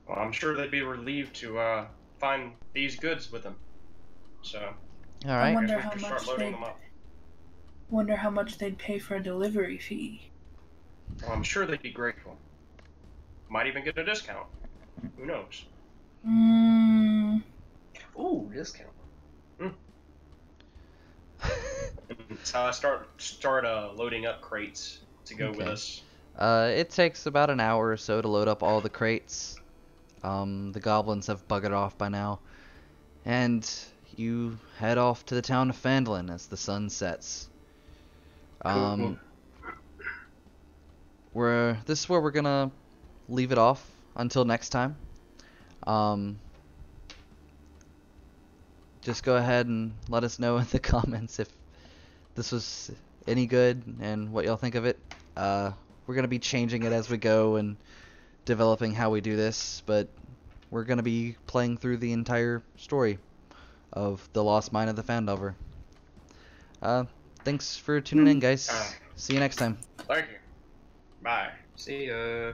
Well, I'm sure they'd be relieved to find these goods with them. So, All I right. wonder we how could much start loading they'd them up. pay for a delivery fee. Well, I'm sure they'd be grateful. Might even get a discount. Who knows? Ooh, discount. So I start loading up crates to go with Okay. us. It takes about an hour or so to load up all the crates. The goblins have buggered off by now. And you head off to the town of Phandelver as the sun sets. Cool. This is where we're gonna leave it off until next time. Just go ahead and let us know in the comments if this was any good and what y'all think of it. We're gonna be changing it as we go and developing how we do this, but we're gonna be playing through the entire story of the Lost Mine of the Phandelver. Thanks for tuning in, guys. See you next time. Thank you. Bye. See ya.